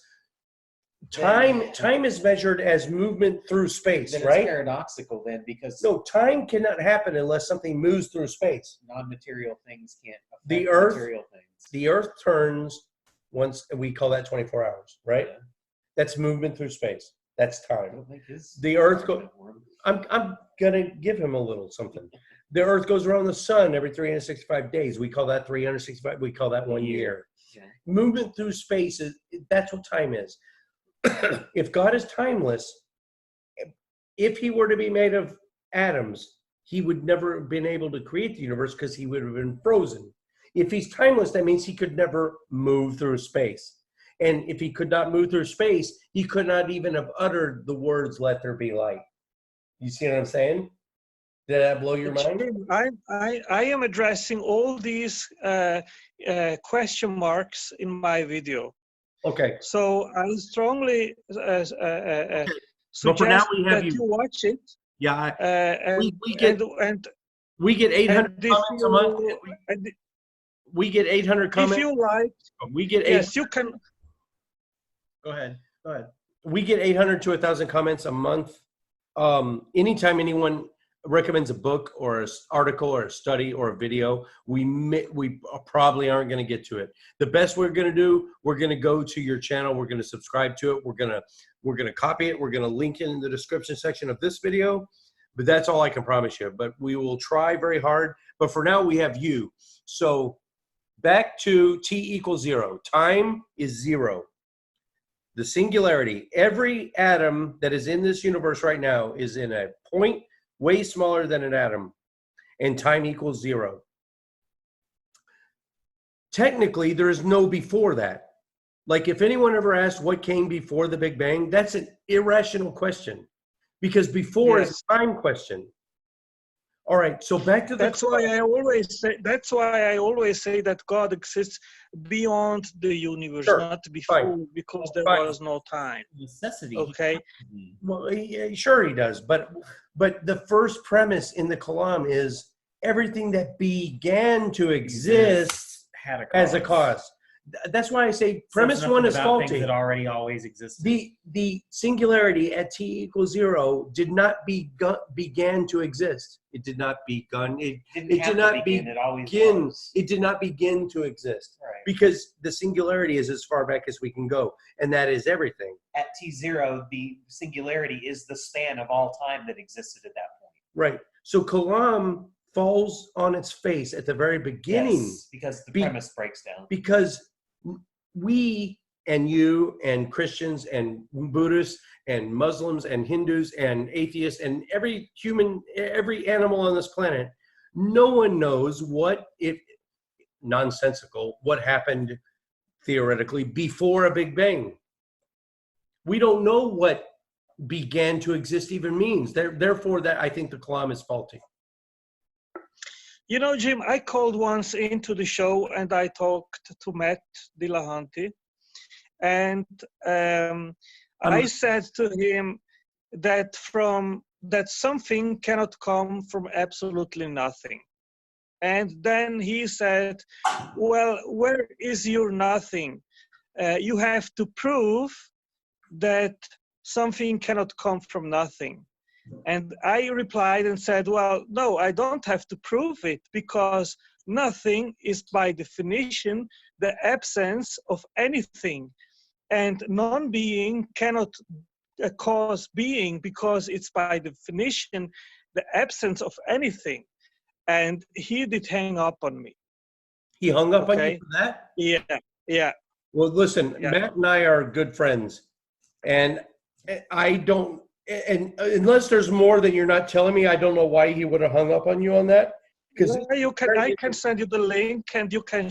time is measured as movement through space, Then right? it's paradoxical then, because No, time cannot happen unless something moves through space. non-material things can't affect The earth- material things. The earth turns once, we call that 24 hours, right? Yeah. That's movement through space. That's I time. don't think his The earth argument for him. I'm gonna give him a little something. The earth goes around the sun every 365 days. We call that 365. We call that 1 year. Yeah. Movement through space that's what time is. If God is timeless, if he were to be made of atoms, he would never have been able to create the universe because he would have been frozen. If he's timeless, that means he could never move through space. And if he could not move through space, he could not even have uttered the words, "Let there be light." You see what I'm saying? Did that blow your mind? I am addressing all these question marks in my video. Okay. So I strongly But suggest for now we have that you. you watch it. Yeah. And, We get and we get 800 and if comments a month. you, and We get 800 if comments. you like, We get yes, you can. Go ahead. Go ahead. We get 800 to 1,000 comments a month. Anytime anyone recommends a book or an article or a study or a video, we probably aren't going to get to it. The best we're going to do, we're going to go to your channel. We're going to subscribe to it. We're going to copy it. We're going to link it in the description section of this video. But that's all I can promise you. But we will try very hard. But for now, we have you. So back to T = 0. Time is 0. The singularity, every atom that is in this universe right now is in a point way smaller than an atom, and time = 0. Technically, there is no before that. Like if anyone ever asked what came before the Big Bang, that's an irrational question, because before is a time question. All right. So back to the. That's why I always say. That's why I always say that God exists beyond the universe, Sure. not before, Fine. because there Fine. was no time. Necessity. Okay. Well, sure he does, but the first premise in the Kalam is everything that began to exist Had a has a cause. That's why I say premise Says one nothing is about things faulty. that already always existed. The singularity at t=0 did not began to exist. It did not begun. It did not begin. It always begin. was. It did not begin to exist Right. because the singularity is as far back as we can go, and that is everything. At T0, the singularity is the span of all time that existed at that point. Right. So Kalam falls on its face at the very beginning. Yes, because the premise breaks down. Because we and you and Christians and Buddhists and Muslims and Hindus and atheists and every human, every animal on this planet, no one knows what, if nonsensical, what happened theoretically before a Big Bang. We don't know what began to exist even means. Therefore, that I think the Kalam is faulty. You know, Jim, I called once into the show and I talked to Matt Dillahunty, and I said to him that something cannot come from absolutely nothing. And then he said, well, where is your nothing? You have to prove that something cannot come from nothing. And I replied and said, well, no, I don't have to prove it, because nothing is by definition the absence of anything. And non-being cannot cause being, because it's by definition the absence of anything. And he did hang up on me. He hung up on you for that? Yeah. Well, listen, Yeah. Matt and I are good friends, and I don't, and unless there's more that you're not telling me, I don't know why he would have hung up on you on that. Because I can send you the link, and you can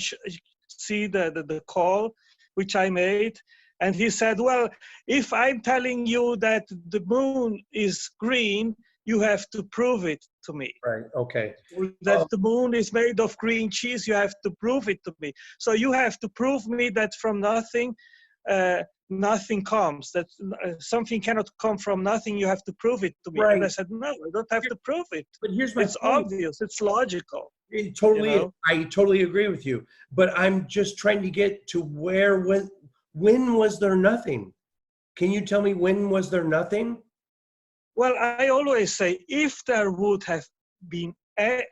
see the call which I made. And he said, well, if I'm telling you that the moon is green, you have to prove it to me. Right, okay. That the moon is made of green cheese, you have to prove it to me. So you have to prove me that from nothing, nothing comes, that something cannot come from nothing, you have to prove it to me. Right. And I said, no, I don't have to prove it. But here's my It's point. obvious, it's logical. It totally, You know? I totally agree with you. But I'm just trying to get to when was there nothing? Can you tell me when was there nothing? Well, I always say, if there would have been a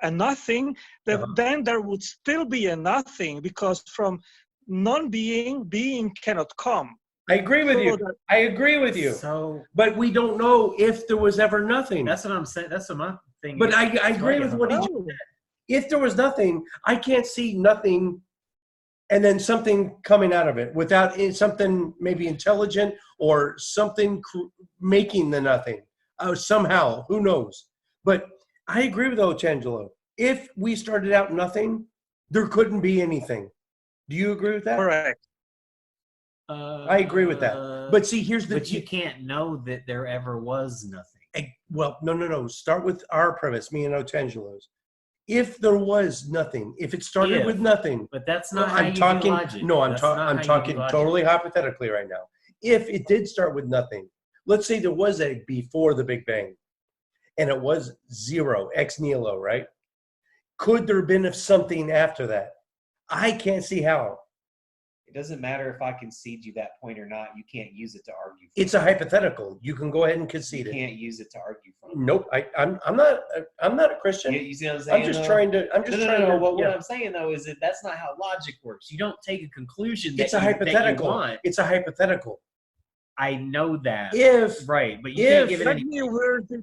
nothing, then there would still be a nothing, because from non-being, being cannot come. I agree with you. I agree with you. So, but we don't know if there was ever nothing. That's what I'm saying. That's what my thing But is. I agree with what he just said. If there was nothing, I can't see nothing and then something coming out of it without something maybe intelligent or something making the nothing somehow. Who knows? But I agree with Otangelo. If we started out nothing, there couldn't be anything. Do you agree with that? Correct. I agree with that. But see, here's the. But you can't know that there ever was nothing. Well, no. Start with our premise, me and Otangelo's. If there was nothing, if it started with nothing, but that's not how I'm you talking. do logic. No, I'm talking totally hypothetically right now. If it did start with nothing, let's say there was a before the Big Bang, and it was zero, ex nihilo, right? Could there have been something after that? I can't see how. It doesn't matter if I concede you that point or not. You can't use it to argue. It's a hypothetical. You can go ahead and concede it. You can't use it to argue from. Nope. I'm not a Christian. You see what I'm saying? I'm just trying to. No. What I'm saying though is that that's not how logic works. You don't take a conclusion that it's a hypothetical. That you want. It's a hypothetical. I know that. If right, but you can't give it any. Let me word it.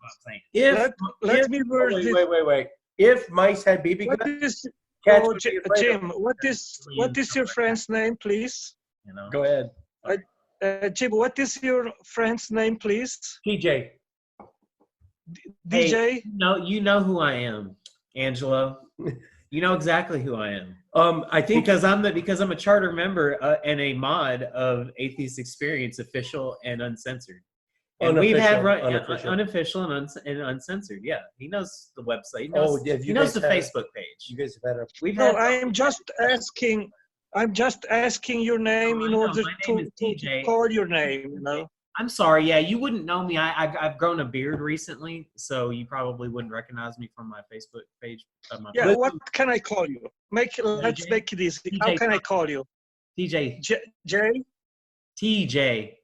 Wait. If mice had BB guns, Jim, what is your friend's name, please? You know. Go ahead. Jim, what is your friend's name, please? TJ. DJ? Hey, no, you know who I am, Angelo. You know exactly who I am. I think because I'm a charter member and a mod of Atheist Experience, official and uncensored. And we've had unofficial. unofficial and uncensored. Yeah, he knows the website. He Oh, knows, have you he knows guys the had- Facebook page. You guys have had a We've No, had. I'm just asking. I'm just asking your name Oh, I in know. order My name is to TJ. call your name. You know. I'm sorry. Yeah, you wouldn't know me. I've grown a beard recently, so you probably wouldn't recognize me from my Facebook page. Yeah. What can I call you? Let's TJ. make it easy. How TJ. can I call you? TJ. J? TJ.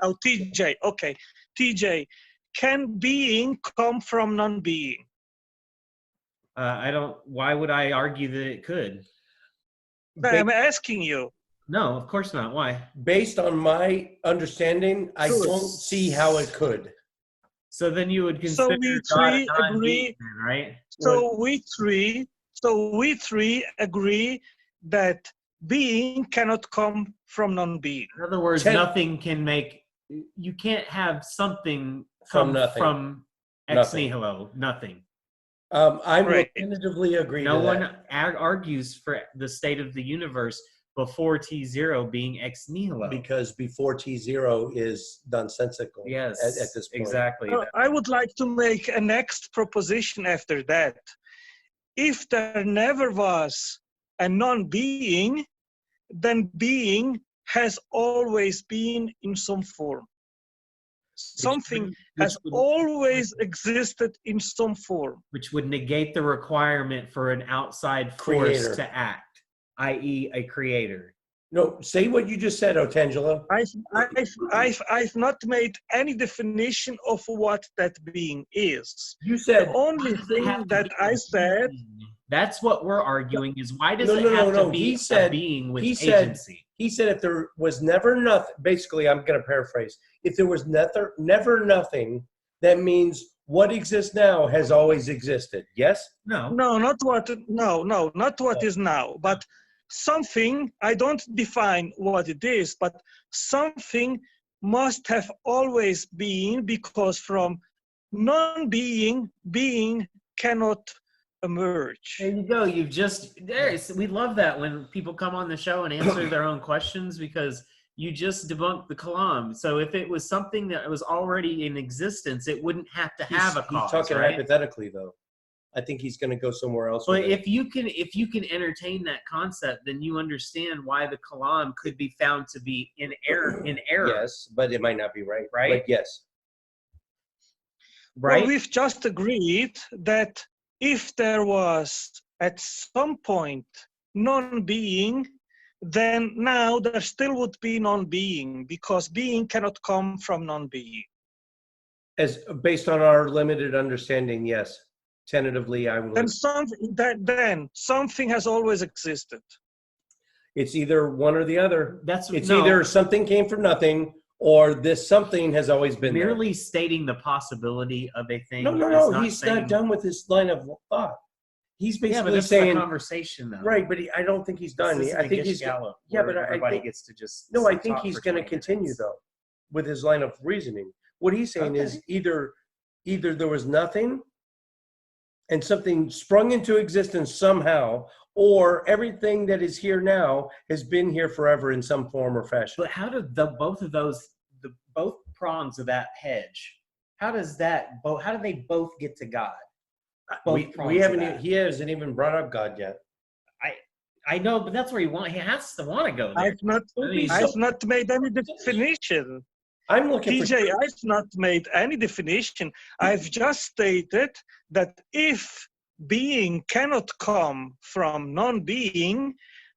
Oh, TJ. Okay. TJ. Can being come from non-being? I don't. Why would I argue that it could? I'm asking you. No, of course not. Why? based on my understanding, I Sure. don't see how it could. So then you would So consider we God a three non-being, agree. then, right? So we three agree that being cannot come from non-being. In other words, nothing can make. You can't have something From come nothing. from ex Nothing. nihilo. Nothing. I will Right. tentatively agree No to one that. argues for the state of the universe before T0 being ex nihilo. Because before T0 is nonsensical. Yes, At this point. exactly. I would like to make a next proposition after that. If there never was a non-being, then being has always been in some form. Something has always existed in some form. Which would negate the requirement for an outside force Creator. to act, i.e., a creator. No, say what you just said, Otangelo. I've not made any definition of what that being is. You said The only thing that I said. That's what we're arguing is why does No, it no, have no, to be he said- a being with he said- agency? he said if there was never nothing, basically I'm going to paraphrase, if there was never nothing, that means what exists now has always existed. Yes? No. Not what is now, but something, I don't define what it is, but something must have always been, because from non-being, being cannot emerge. There you go. You've just we love that when people come on the show and answer their own questions, because you just debunked the Kalam. So if it was something that was already in existence, it wouldn't have to have a cause. He's talking right? hypothetically, though. I think he's going to go somewhere else. But with it. if you can entertain that concept, then you understand why the Kalam could be found to be in error. Yes, but it might not be right. Right? But yes. Right? Well, we've just agreed that if there was at some point non-being, then now there still would be non-being, because being cannot come from non-being. As based on our limited understanding, yes. Tentatively, I will. Then something has always existed. It's either one or the other. It's no. either something came from nothing, or this something has always been there. Merely stating the possibility of a thing. No. He's not done with his line of thought. He's basically yeah, but this saying is a conversation, though. right, but I don't think he's done. I think he's Gallup, yeah, but I everybody think, gets to just no. I think talk he's for going to 20 continue minutes. though with his line of reasoning. What he's saying is either there was nothing and something sprung into existence somehow, or everything that is here now has been here forever in some form or fashion. But how do both of those, both prongs of that hedge, how do they both get to God? We haven't. He hasn't even brought up God yet. I know, but that's where he has to want to go there. I've not made any definition. I'm looking TJ, I've not made any definition. I've just stated that if being cannot come from non-being,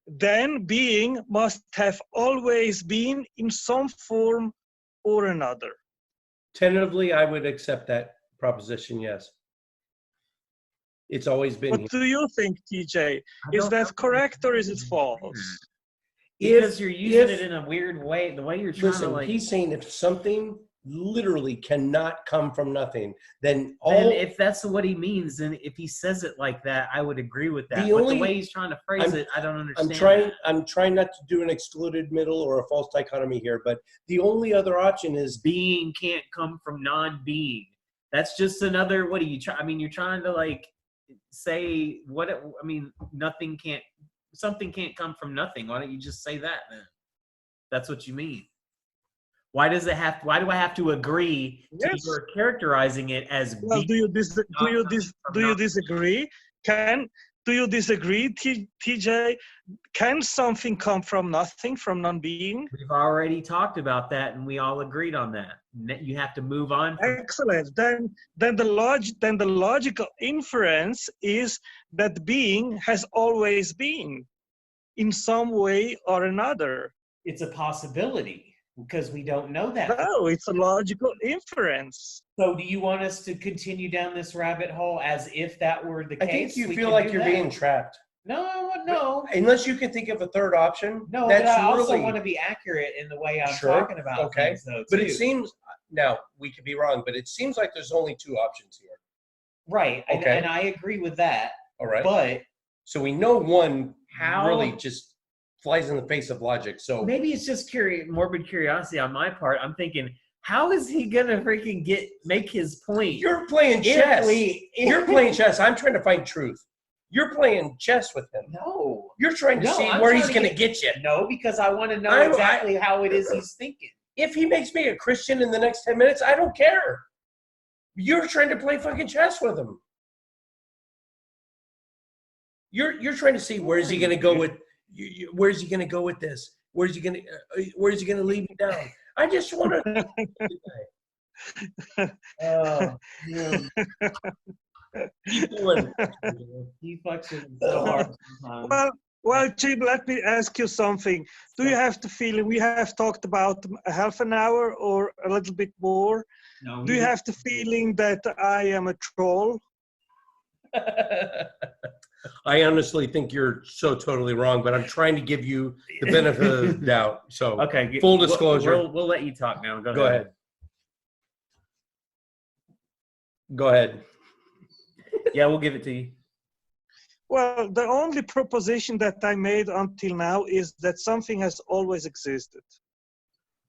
then being must have always been in some form or another. Tentatively, I would accept that proposition, yes. It's always been What do you think, TJ? Is that correct or is it false? Because you're using it in a weird way, the way you're trying to like... He's saying if something literally cannot come from nothing, then if that's what he means, then if he says it like that, I would agree with that. But the way he's trying to phrase it, I don't understand. I'm trying not to do an excluded middle or a false dichotomy here, but the only other option is being can't come from non-being. That's just another, what are you trying? I mean, you're trying to like say something can't come from nothing. Why don't you just say that then? That's what you mean. Why does it have? Why do I have to agree to Yes. your characterizing it as Well, being? do you not- disagree? Do you disagree, TJ? Can something come from nothing, from non-being? We've already talked about that, and we all agreed on that. You have to move on. From Excellent. Then the logical inference is that being has always been, in some way or another. it's a possibility because we don't know that. No, it's a logical inference. So, do you want us to continue down this rabbit hole as if that were the I case? think you We feel can like do you're that. being trapped. No. Unless you can think of a third option. No, that's but I also really, want to be accurate in the way I'm Sure, talking about okay. things, though, But too. it seems, now, we could be wrong, but it seems like there's only two options here. Right, Okay. and I agree with that. All right. But So we know one How- really just flies in the face of logic. So maybe it's just morbid curiosity on my part. I'm thinking, how is he gonna freaking make his point? you're playing chess. You're playing chess. I'm trying to find truth. You're playing chess with him. No. You're trying to No, see I'm where trying he's to going to get you. No, because I want to know I'm- exactly how it is he's thinking. If he makes me a Christian in the next 10 minutes, I don't care. You're trying to play fucking chess with him. You're trying to see where is he going to go with where's he going to go with this? Where's he going to lead me down? I just want to. Oh, man. Keep going. He flexes so hard sometimes. Well, Jim, let me ask you something. Do you have the feeling, we have talked about a half an hour or a little bit more? No, Do you have the feeling that I am a troll? I honestly think you're so totally wrong, but I'm trying to give you the benefit of the doubt. So, Okay. full disclosure. We'll let you talk now. Go ahead. Go ahead. Yeah, we'll give it to you. Well, the only proposition that I made until now is that something has always existed.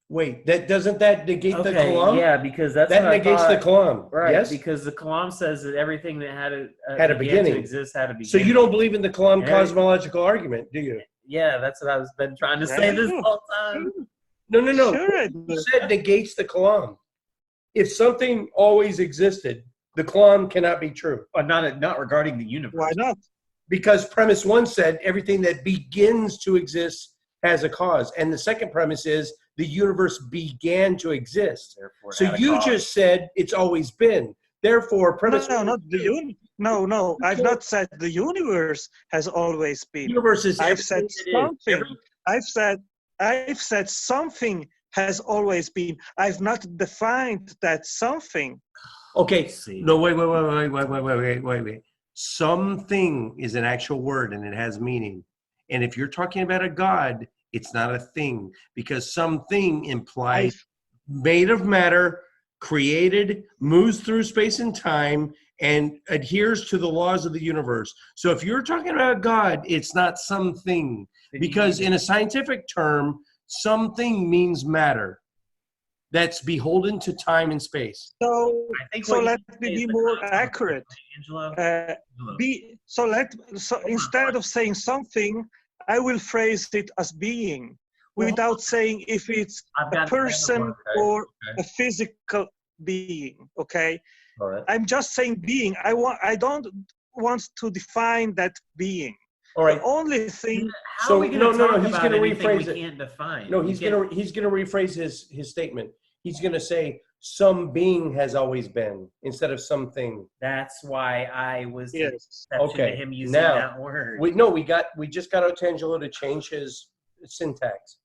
Wait, doesn't that negate the kalam? Yeah, because that's That what I negates the thought. kalam. Right, Yes. because the kalam says that everything that Had a began beginning. to exist had a beginning. So you don't believe in the kalam Yeah. cosmological argument, do you? Yeah, that's what I was been trying to say this whole time. No. Sure I You do. said negates the kalam. If something always existed, the kalam cannot be true. But not regarding the universe. Why not? Because premise one said everything that begins to exist has a cause. And the second premise is the universe began to exist. Therefore, it So had a you cause. just said it's always been. Therefore, premise No, not the No, I've not said the universe has always been. universe is I've said everything it is. something. I've said something has always been. I've not defined that something. Okay. See. No, wait. Something is an actual word and it has meaning. And if you're talking about a God, it's not a thing because something implies made of matter, created, moves through space and time, and adheres to the laws of the universe. So if you're talking about God, it's not something because in a scientific term, something means matter that's beholden to time and space. So, I think so what let you me say be is the more concept, accurate. Angelo. So instead of saying something, I will phrase it as being, without saying if it's I've a got the person other one, or okay. a physical being. Okay, All right. I'm just saying being. I don't want to define that being. All right. The only thing. How So, are we going to no, talk he's about gonna anything rephrase we it. can't define? No, You he's can't- gonna rephrase his statement. He's gonna say some being has always been instead of something. That's why I was taking Yes. exception Okay, to him using now, that word. We just got Otangelo to change his syntax.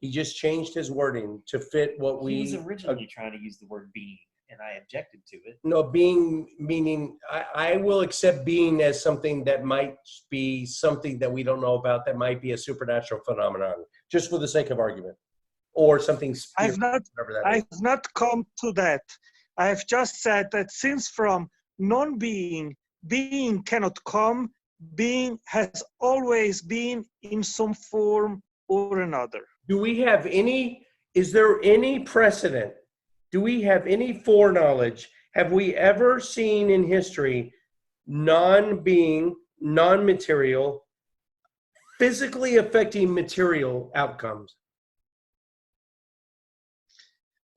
He just changed his wording to fit what He was we. originally trying to use the word being, and I objected to it. No, being meaning I will accept being as something that might be something that we don't know about that might be a supernatural phenomenon, just for the sake of argument, or something. I've not. Whatever that is. I've not come to that. I've just said that since from non-being, being cannot come, being has always been in some form or another. Do we have any? Is there any precedent? Do we have any foreknowledge? Have we ever seen in history non-being, non-material, physically affecting material outcomes?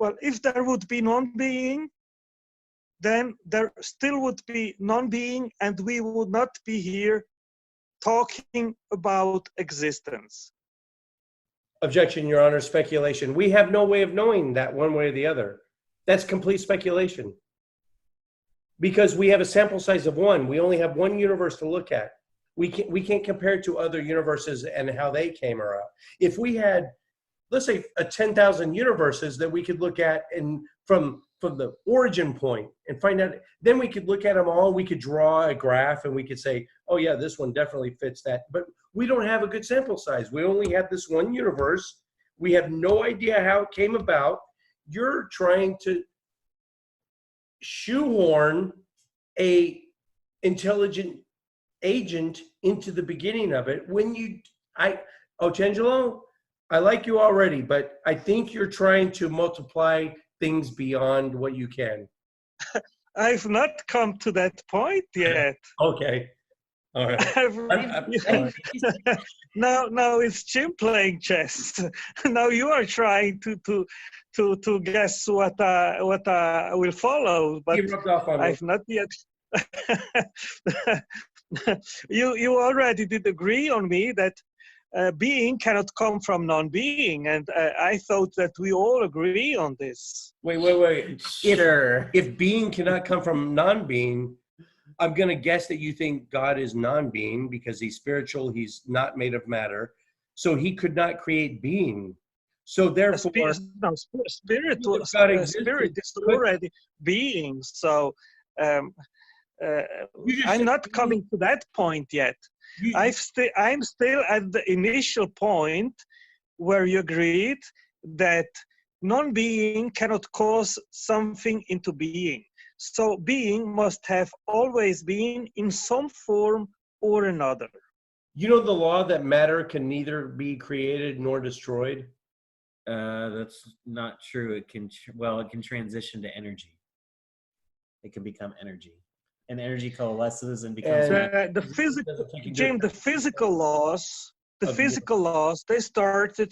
Well, if there would be non-being, then there still would be non-being, and we would not be here talking about existence. Objection, Your Honor, speculation. We have no way of knowing that one way or the other. That's complete speculation. Because we have a sample size of one. We only have one universe to look at. We can't compare it to other universes and how they came around. If we had, let's say, 10,000 universes that we could look at and from the origin point and find out, then we could look at them all. We could draw a graph and we could say, oh yeah, this one definitely fits that. But we don't have a good sample size. We only have this one universe. We have no idea how it came about. You're trying to shoehorn a intelligent agent into the beginning of it when Otangelo, I like you already, but I think you're trying to multiply things beyond what you can. I've not come to that point yet. Okay. All right. Now it's Jim playing chess. Now you are trying to guess what will follow, but You rubbed off on me. I've not yet. You already did agree on me that being cannot come from non-being, and I thought that we all agree on this. Wait. Sure. If being cannot come from non-being, I'm going to guess that you think God is non-being because he's spiritual, he's not made of matter. So he could not create being. So therefore, Spirit God existed, spirit is but- already being. So You just I'm said not being- coming to that point yet. I'm still at the initial point where you agreed that non-being cannot cause something into being. So being must have always been in some form or another. You know the law that matter can neither be created nor destroyed? That's not true. It can transition to energy. It can become energy, and energy coalesces and becomes. And- The physical, Doesn't take into Jim, the account- physical laws, Of the- they started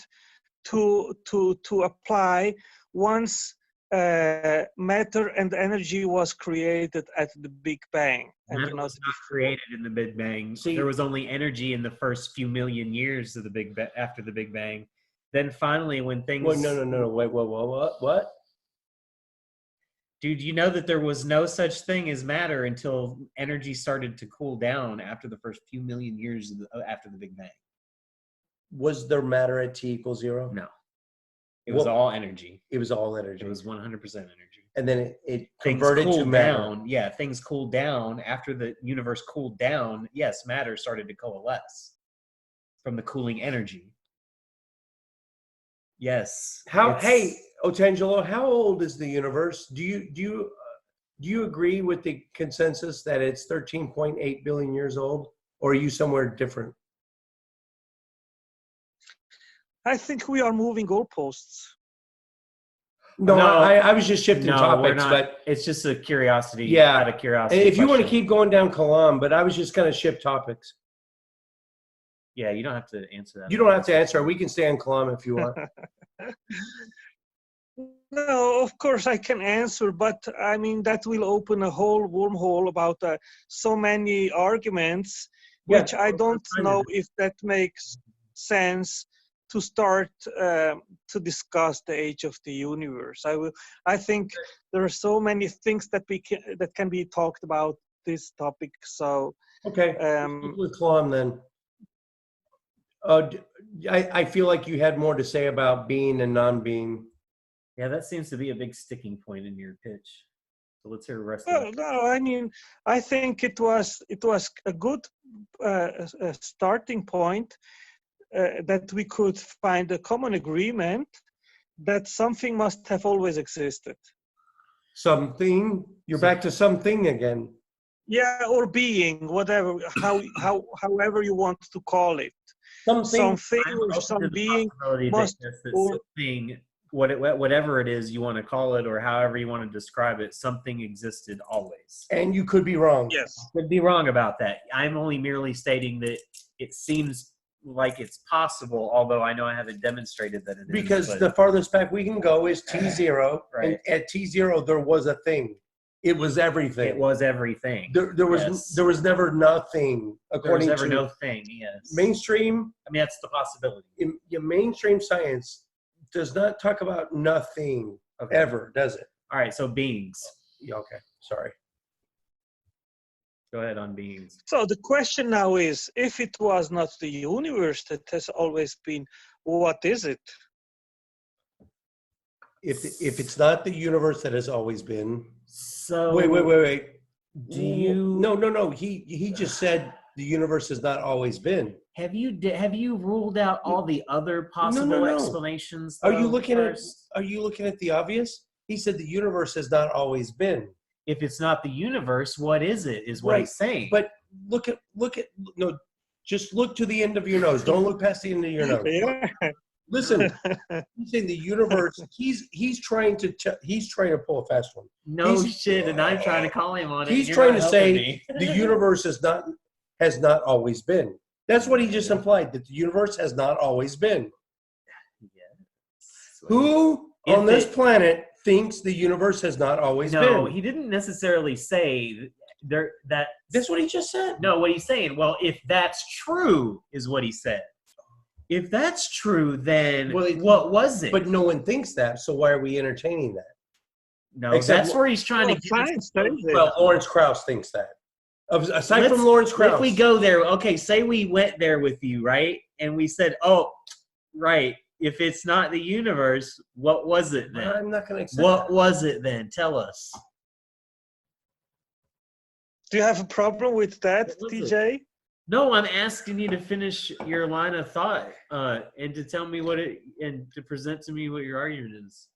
to apply once matter and energy was created at the Big Bang. And Matter was not created in the Big Bang. See- There was only energy in the first few million years of after the Big Bang. Then finally, when things. Wait, no. Wait, what? Dude, you know that there was no such thing as matter until energy started to cool down after the first few million years after the Big Bang. Was there matter at T equals 0? No. It was What- all energy. It was all energy. It was 100% energy. And then it Things converted to cooled matter. down. Yeah, things cooled down. After the universe cooled down, yes, matter started to coalesce from the cooling energy. Yes. Hey, Otangelo, how old is the universe? Do you agree with the consensus that it's 13.8 billion years old, or are you somewhere different? I think we are moving goalposts. No, No. I was just shifting No, we're topics, not. but It's just a curiosity. Yeah. Out of curiosity. if you want to question. keep going down Kalam, but I was just going to shift topics. Yeah, you don't have to answer that. You don't have to answer. We can stay on Kalam if you want. No, of course I can answer, but I mean that will open a whole wormhole about so many arguments, Yeah, which I don't know if that makes sense to start to discuss the age of the universe. I think there are so many things that can be talked about this topic. So Okay, with Kalam then. I feel like you had more to say about being and non-being. Yeah, that seems to be a big sticking point in your pitch. So let's hear the rest of well, it. no, I mean I think it was a good starting point. That we could find a common agreement that something must have always existed. Something, you're back to something again. Yeah, or being, whatever, however you want to call it. Something. Something I'm or open to some the being possibility that must, yes, that or something, whatever it is you want to call it, or however you want to describe it, something existed always. And you could be wrong. yes. Could be wrong about that. I'm only merely stating that it seems like it's possible, although I know I haven't demonstrated that it is. Because but- the farthest back we can go is T0. Right. And at T0, there was a thing. It was everything. It was everything. There was Yes. there was never nothing There was according never to no thing. Yes. mainstream. I mean, that's the possibility. Your mainstream science does not talk about nothing Okay. ever, does it? All right. So beings. Yeah, okay, sorry. Go ahead on beings. So the question now is, if it was not the universe that has always been, what is it? If it's not the universe that has always been. So Wait. Do you- No. He just said the universe has not always been. have you ruled out all the other possible no. explanations? Are you though, looking first? at the obvious? He said the universe has not always been. If it's not the universe, what is it? Is what Right, he's saying. But look at no, just look to the end of your nose. Don't look past the end of your nose. Yeah. Listen, he's saying the universe. He's trying to pull a fast one. no he's- shit, and I'm trying to call him on it. He's You're trying not to say helping me. the universe has not always been. That's what he just implied, that the universe has not always been. Yes. Who If on this it- planet thinks the universe has not always No, been? he didn't necessarily say there that. That's what he just said. No, what he's saying. Well, if that's true, is what he said. If that's true, then Well, what was it? But no one thinks that, so why are we entertaining that? no, except- that's where he's trying Well, to get us. science says it. Well, Lawrence Krauss thinks that. Aside Let's- from Lawrence Krauss. If we go there, okay, say we went there with you, right? And we said, oh, right, if it's not the universe, what was it then? I'm not going to accept What that. was it then? Tell us. Do you have a problem with that, What was TJ? No, I'm asking you to finish your line of thought and to tell me and to present to me what your argument is.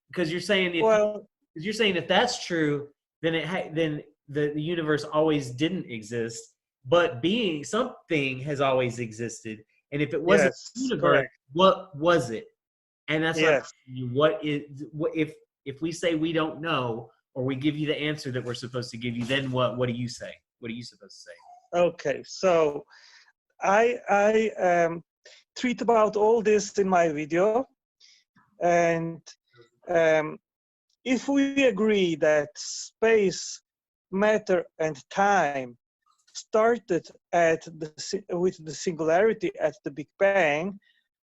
Because you're saying if that's true, then then the universe always didn't exist, but something has always existed. And if it wasn't Yes, the universe, correct. what was it? And that's what I'm Yes. asking you, what if we say we don't know, or we give you the answer that we're supposed to give you, then what do you say? What are you supposed to say? Okay, so I tweet about all this in my video, and if we agree that space, matter, and time started with the singularity at the Big Bang,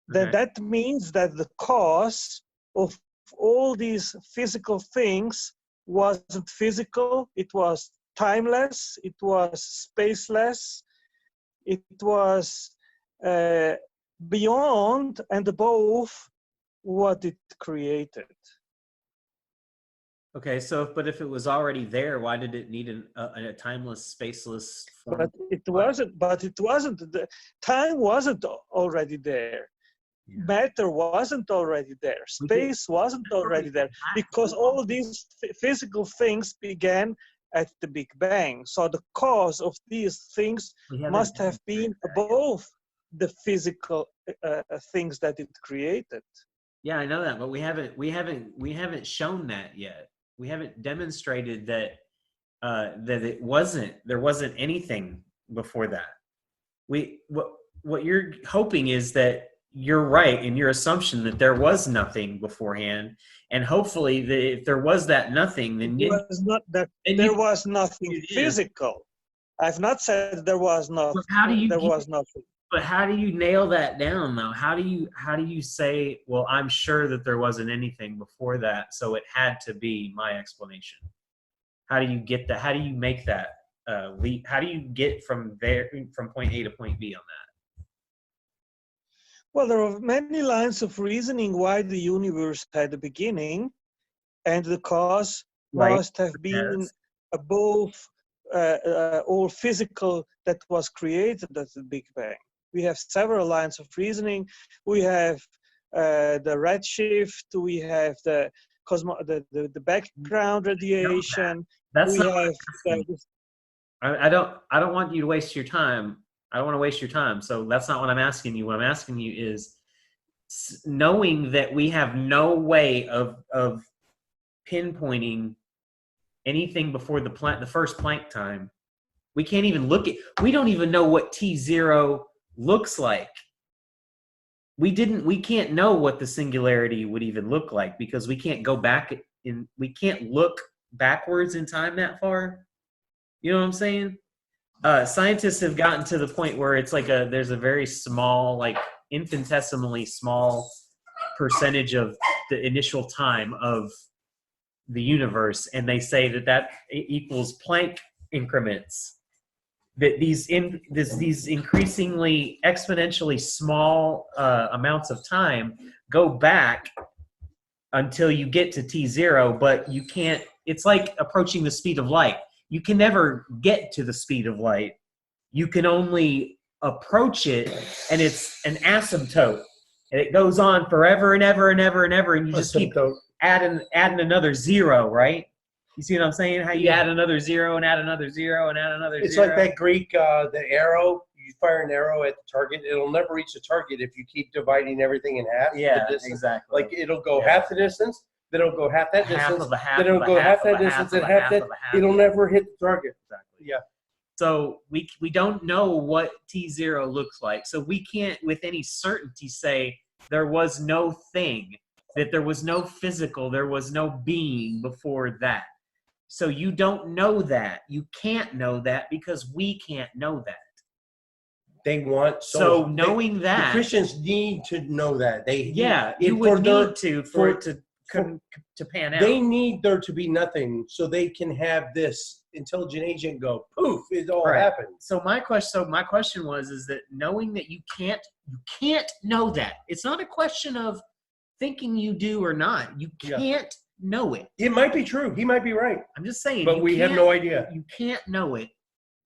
then Okay. that means that the cause of all these physical things wasn't physical, it was timeless, it was spaceless, it was beyond and above what it created. Okay, but if it was already there, why did it need a timeless, spaceless form? But it wasn't. The time wasn't already there. Yeah. Matter wasn't already there. Space wasn't already there, because all these physical things began at the Big Bang. So the cause of these things must have been above the physical things that it created. Yeah, I know that, but we haven't shown that yet. We haven't demonstrated that there wasn't anything before that. What you're hoping is that you're right in your assumption that there was nothing beforehand, and hopefully that if there was that nothing, then There was nothing It is. physical. I've not said there was nothing. How do you There get- was nothing. But how do you nail that down though? How do you say, well, I'm sure that there wasn't anything before that, so it had to be my explanation? How do you get that? How do you make that leap? How do you get from point A to point B on that? Well, there are many lines of reasoning why the universe had a beginning, and the cause Right. must have been Yes. above all physical that was created at the Big Bang. We have several lines of reasoning. We have the redshift. We have the background radiation. That's We not what have I'm asking. I don't want you to waste your time. I don't want to waste your time. So that's not what I'm asking you. What I'm asking you is, knowing that we have no way of pinpointing anything before the first Planck time, we can't even look at. We don't even know what T0 looks like. We can't know what the singularity would even look like because we can't go back we can't look backwards in time that far. You know what I'm saying? Scientists have gotten to the point where it's like there's a very small, like infinitesimally small percentage of the initial time of the universe, and they say that equals Planck increments. That these increasingly exponentially small amounts of time go back until you get to t0, but you can't. It's like approaching the speed of light. You can never get to the speed of light. You can only approach it, and it's an asymptote, and it goes on forever and ever and ever and ever, and you just keep adding another zero, right? You see what I'm saying? How you add another zero and add another zero and add another It's zero. like that Greek, the arrow. You fire an arrow at the target, it'll never reach the target if you keep dividing everything in half. Yeah, the distance. exactly. Like it'll go half the distance, then it'll go half that Half distance, of a half then it'll of a go half half of that a distance, half and of a half half that. of a half. It'll Yeah. never hit the target. Exactly. Yeah. So we don't know what t0 looks like. So we can't with any certainty say there was no thing, that there was no physical, there was no being before that. So you don't know that. You can't know that because we can't know that. They want So knowing the that, Christians need to know that you would need for it to pan out. They need there to be nothing so they can have this intelligent agent go poof. It all happened. So my question is that knowing that you can't know that. It's not a question of thinking you do or not. You can't know it. It might be true. He might be right. I'm just saying. But we have no idea. You can't know it.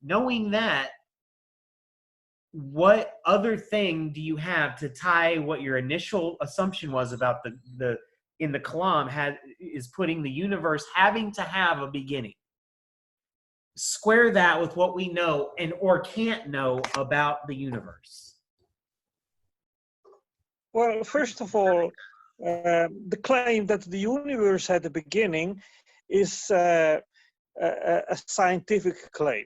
Knowing that, what other thing do you have to tie what your initial assumption was about the in the Kalam is putting the universe having to have a beginning? Square that with what we know or can't know about the universe. Well, first of all, the claim that the universe had a beginning is a scientific claim.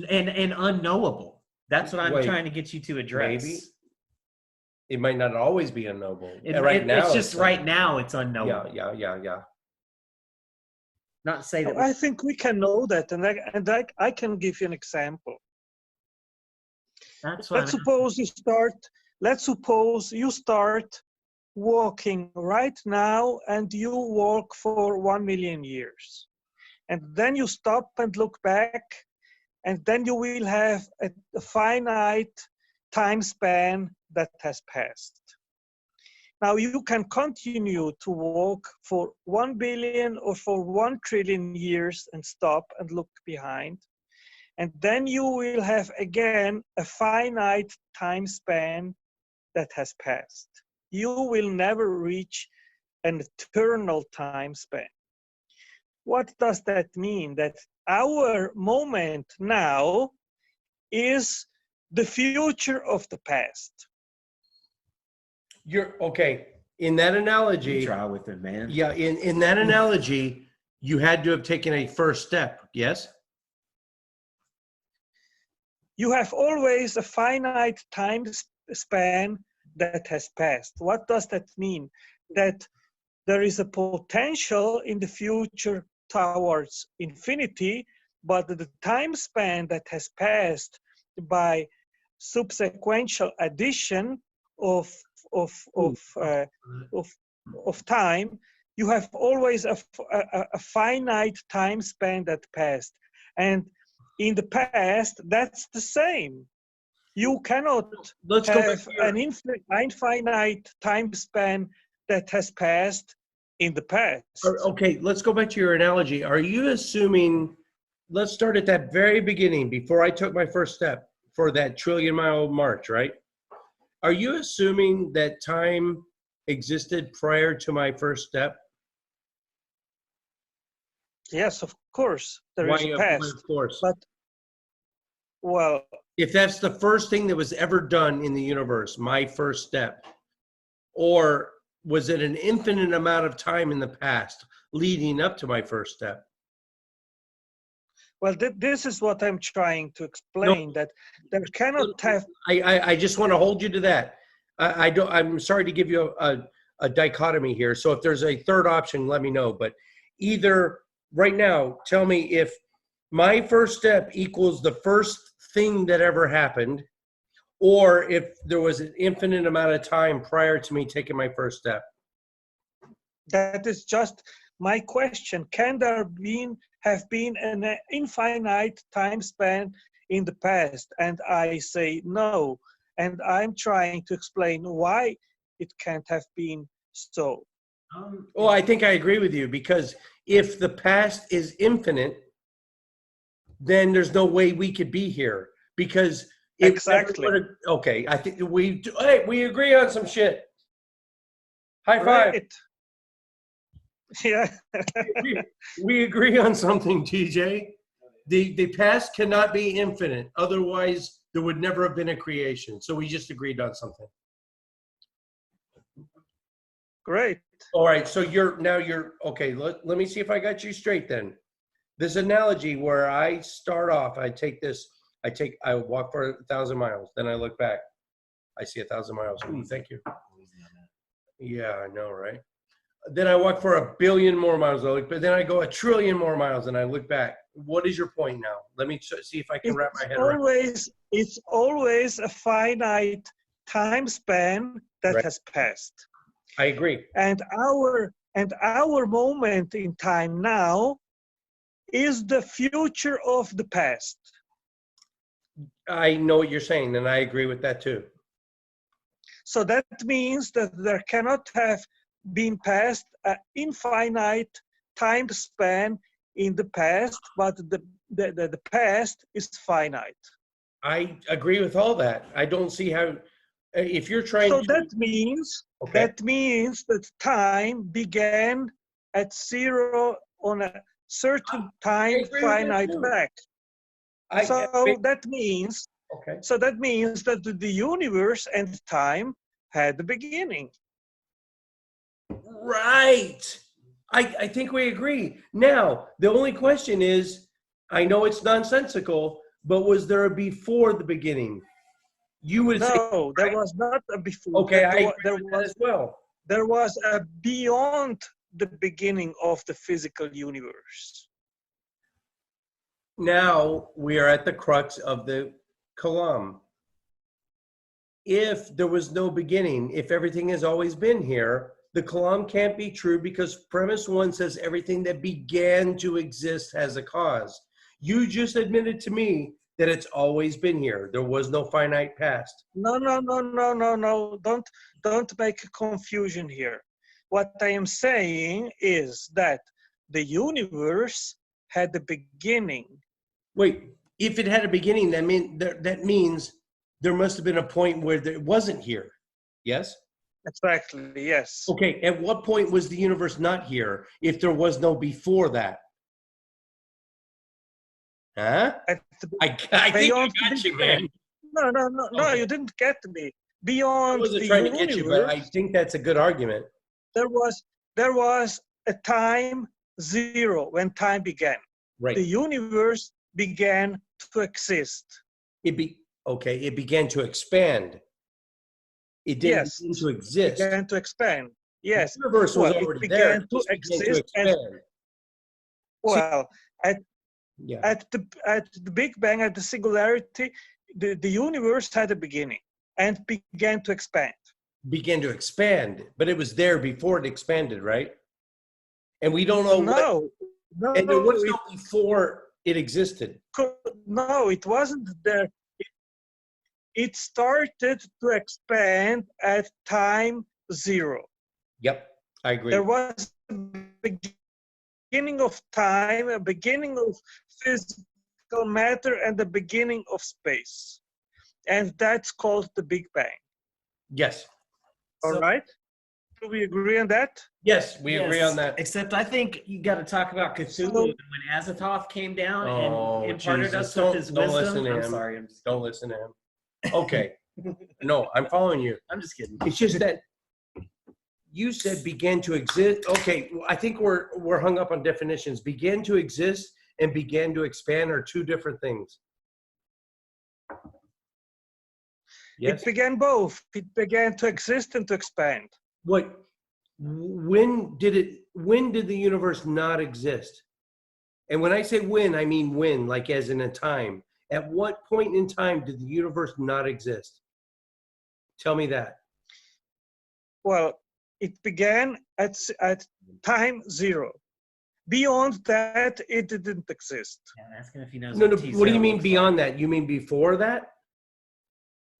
And unknowable. That's what I'm trying to get you to address. Maybe. It might not always be unknowable. It's just right now it's unknowable. Yeah. Not to say that. I think we can know that, and I can give you an example. Let's suppose you start walking right now, and you walk for 1 million years, and then you stop and look back, and then you will have a finite time span that has passed. Now you can continue to walk for 1 billion or for 1 trillion years and stop and look behind. And then you will have again a finite time span that has passed. You will never reach an eternal time span. What does that mean? That our moment now is the future of the past. You're okay. In that analogy, You try with it, man. yeah, in that analogy, you had to have taken a first step, yes? You have always a finite time span that has passed. What does that mean? That there is a potential in the future towards infinity, but the time span that has passed by subsequential addition of time, you have always a finite time span that passed. And in the past, that's the same. You cannot have an infinite time span that has passed in the past. Okay, let's go back to your analogy. Are you assuming, let's start at that very beginning, before I took my first step for that trillion-mile march, right? Are you assuming that time existed prior to my first step? Yes, of course, there is a past. Of course. But, well, if that's the first thing that was ever done in the universe, my first step, or was it an infinite amount of time in the past leading up to my first step? Well, this is what I'm trying to explain, that there cannot have. I just want to hold you to that. I'm sorry to give you a dichotomy here. So if there's a third option, let me know. But either right now, tell me if my first step equals the first thing that ever happened, or if there was an infinite amount of time prior to me taking my first step. That is just my question. Can there have been an infinite time span in the past? And I say no. And I'm trying to explain why it can't have been so. Well, I think I agree with you, because if the past is infinite, then there's no way we could be here, because Exactly. Okay, I think we agree on some shit. High five. Right. Yeah. We agree on something, TJ. The past cannot be infinite. Otherwise, there would never have been a creation. So we just agreed on something. Great. All right. So you're okay. Let me see if I got you straight then. This analogy where I start off, I walk for 1,000 miles. Then I look back. I see 1,000 miles. Ooh, thank you. Yeah, I know, right? Then I walk for 1 billion more miles, but then I go 1 trillion more miles and I look back. What is your point now? Let me see if I can wrap my head around it. It's always a finite time span that has passed. I agree. And our moment in time now is the future of the past. I know what you're saying, and I agree with that too. So that means that there cannot have been past an infinite time span in the past, but the past is finite. I agree with all that. I don't see how, if you're trying so to... that means that time began at zero on a certain time finite back. That means that the universe and time had the beginning. Right. I think we agree. Now, the only question is, I know it's nonsensical, but was there a before the beginning? You would say, no, there was not a before. Okay, I agree with that as well. There was a beyond the beginning of the physical universe. Now we are at the crux of the kalam. If there was no beginning, if everything has always been here, the kalam can't be true, because premise 1 says everything that began to exist has a cause. You just admitted to me that it's always been here. There was no finite past. No. Don't make a confusion here. What I am saying is that the universe had a beginning. Wait, if it had a beginning, that means there must have been a point where it wasn't here. Yes? Exactly, yes. Okay, at what point was the universe not here if there was no before that? Huh? I think I got you, man. No, Okay. You didn't get me. Beyond I wasn't the trying universe, to get you, but I think that's a good argument. there was a time zero when time began. Right. The universe began to exist. It began to expand. It didn't begin to exist. It began to expand. Yes. The universe was already there. It began to exist. At the Big Bang, at the singularity, the universe had a beginning and began to expand. Began to expand, but it was there before it expanded, right? And we don't know No, and there was no before it existed. No, it wasn't there. It started to expand at time zero. Yep, I agree. There was a beginning of time, a beginning of physical matter, and the beginning of space. And that's called the Big Bang. Yes. All right? Do we agree on that? Yes, we agree on that. Except I think you got to talk about Cthulhu when Azathoth came down and imparted us with his wisdom. Listen to him. I'm sorry. Don't listen to him. Okay. No, I'm following you. I'm just kidding. It's just that you said began to exist. Okay, well, I think we're hung up on definitions. Began to exist and began to expand are two different things. Yes. It began both. It began to exist and to expand. When did the universe not exist? And when I say when, I mean when, like as in a time. At what point in time did the universe not exist? Tell me that. Well, it began at time 0. Beyond that, it didn't exist. Yeah, ask him if he knows. No, T what do you cell mean looks beyond like. that? You mean before that?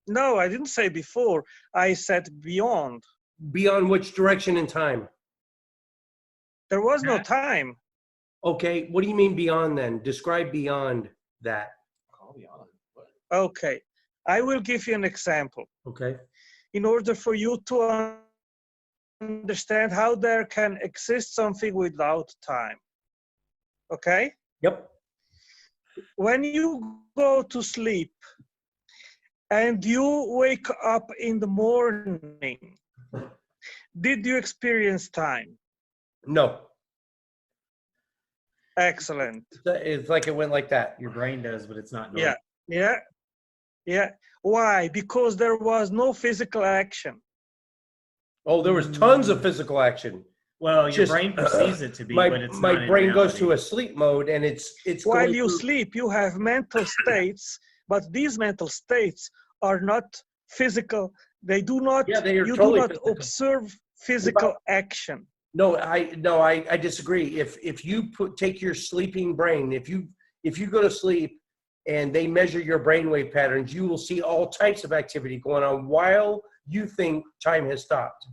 No, I didn't say before. I said beyond. Beyond which direction in time? There was no time. Okay, what do you mean beyond then? Describe beyond that. Okay, I will give you an example. Okay. In order for you to understand how there can exist something without time. Okay? Yep. When you go to sleep and you wake up in the morning, did you experience time? No. Excellent. It's like it went like that. Your brain does, but it's not. Yeah. Why? Because there was no physical action. Oh, there was tons of physical action. Well, your Just, brain perceives it to be, but it's not. My brain in goes to reality. a sleep mode, and it's While going you through, sleep, you have mental states, but these mental states are not physical. They do not. Yeah, they are You totally do not physical. observe physical action. No, I disagree. If you take your sleeping brain, if you go to sleep and they measure your brainwave patterns, you will see all types of activity going on while you think time has stopped.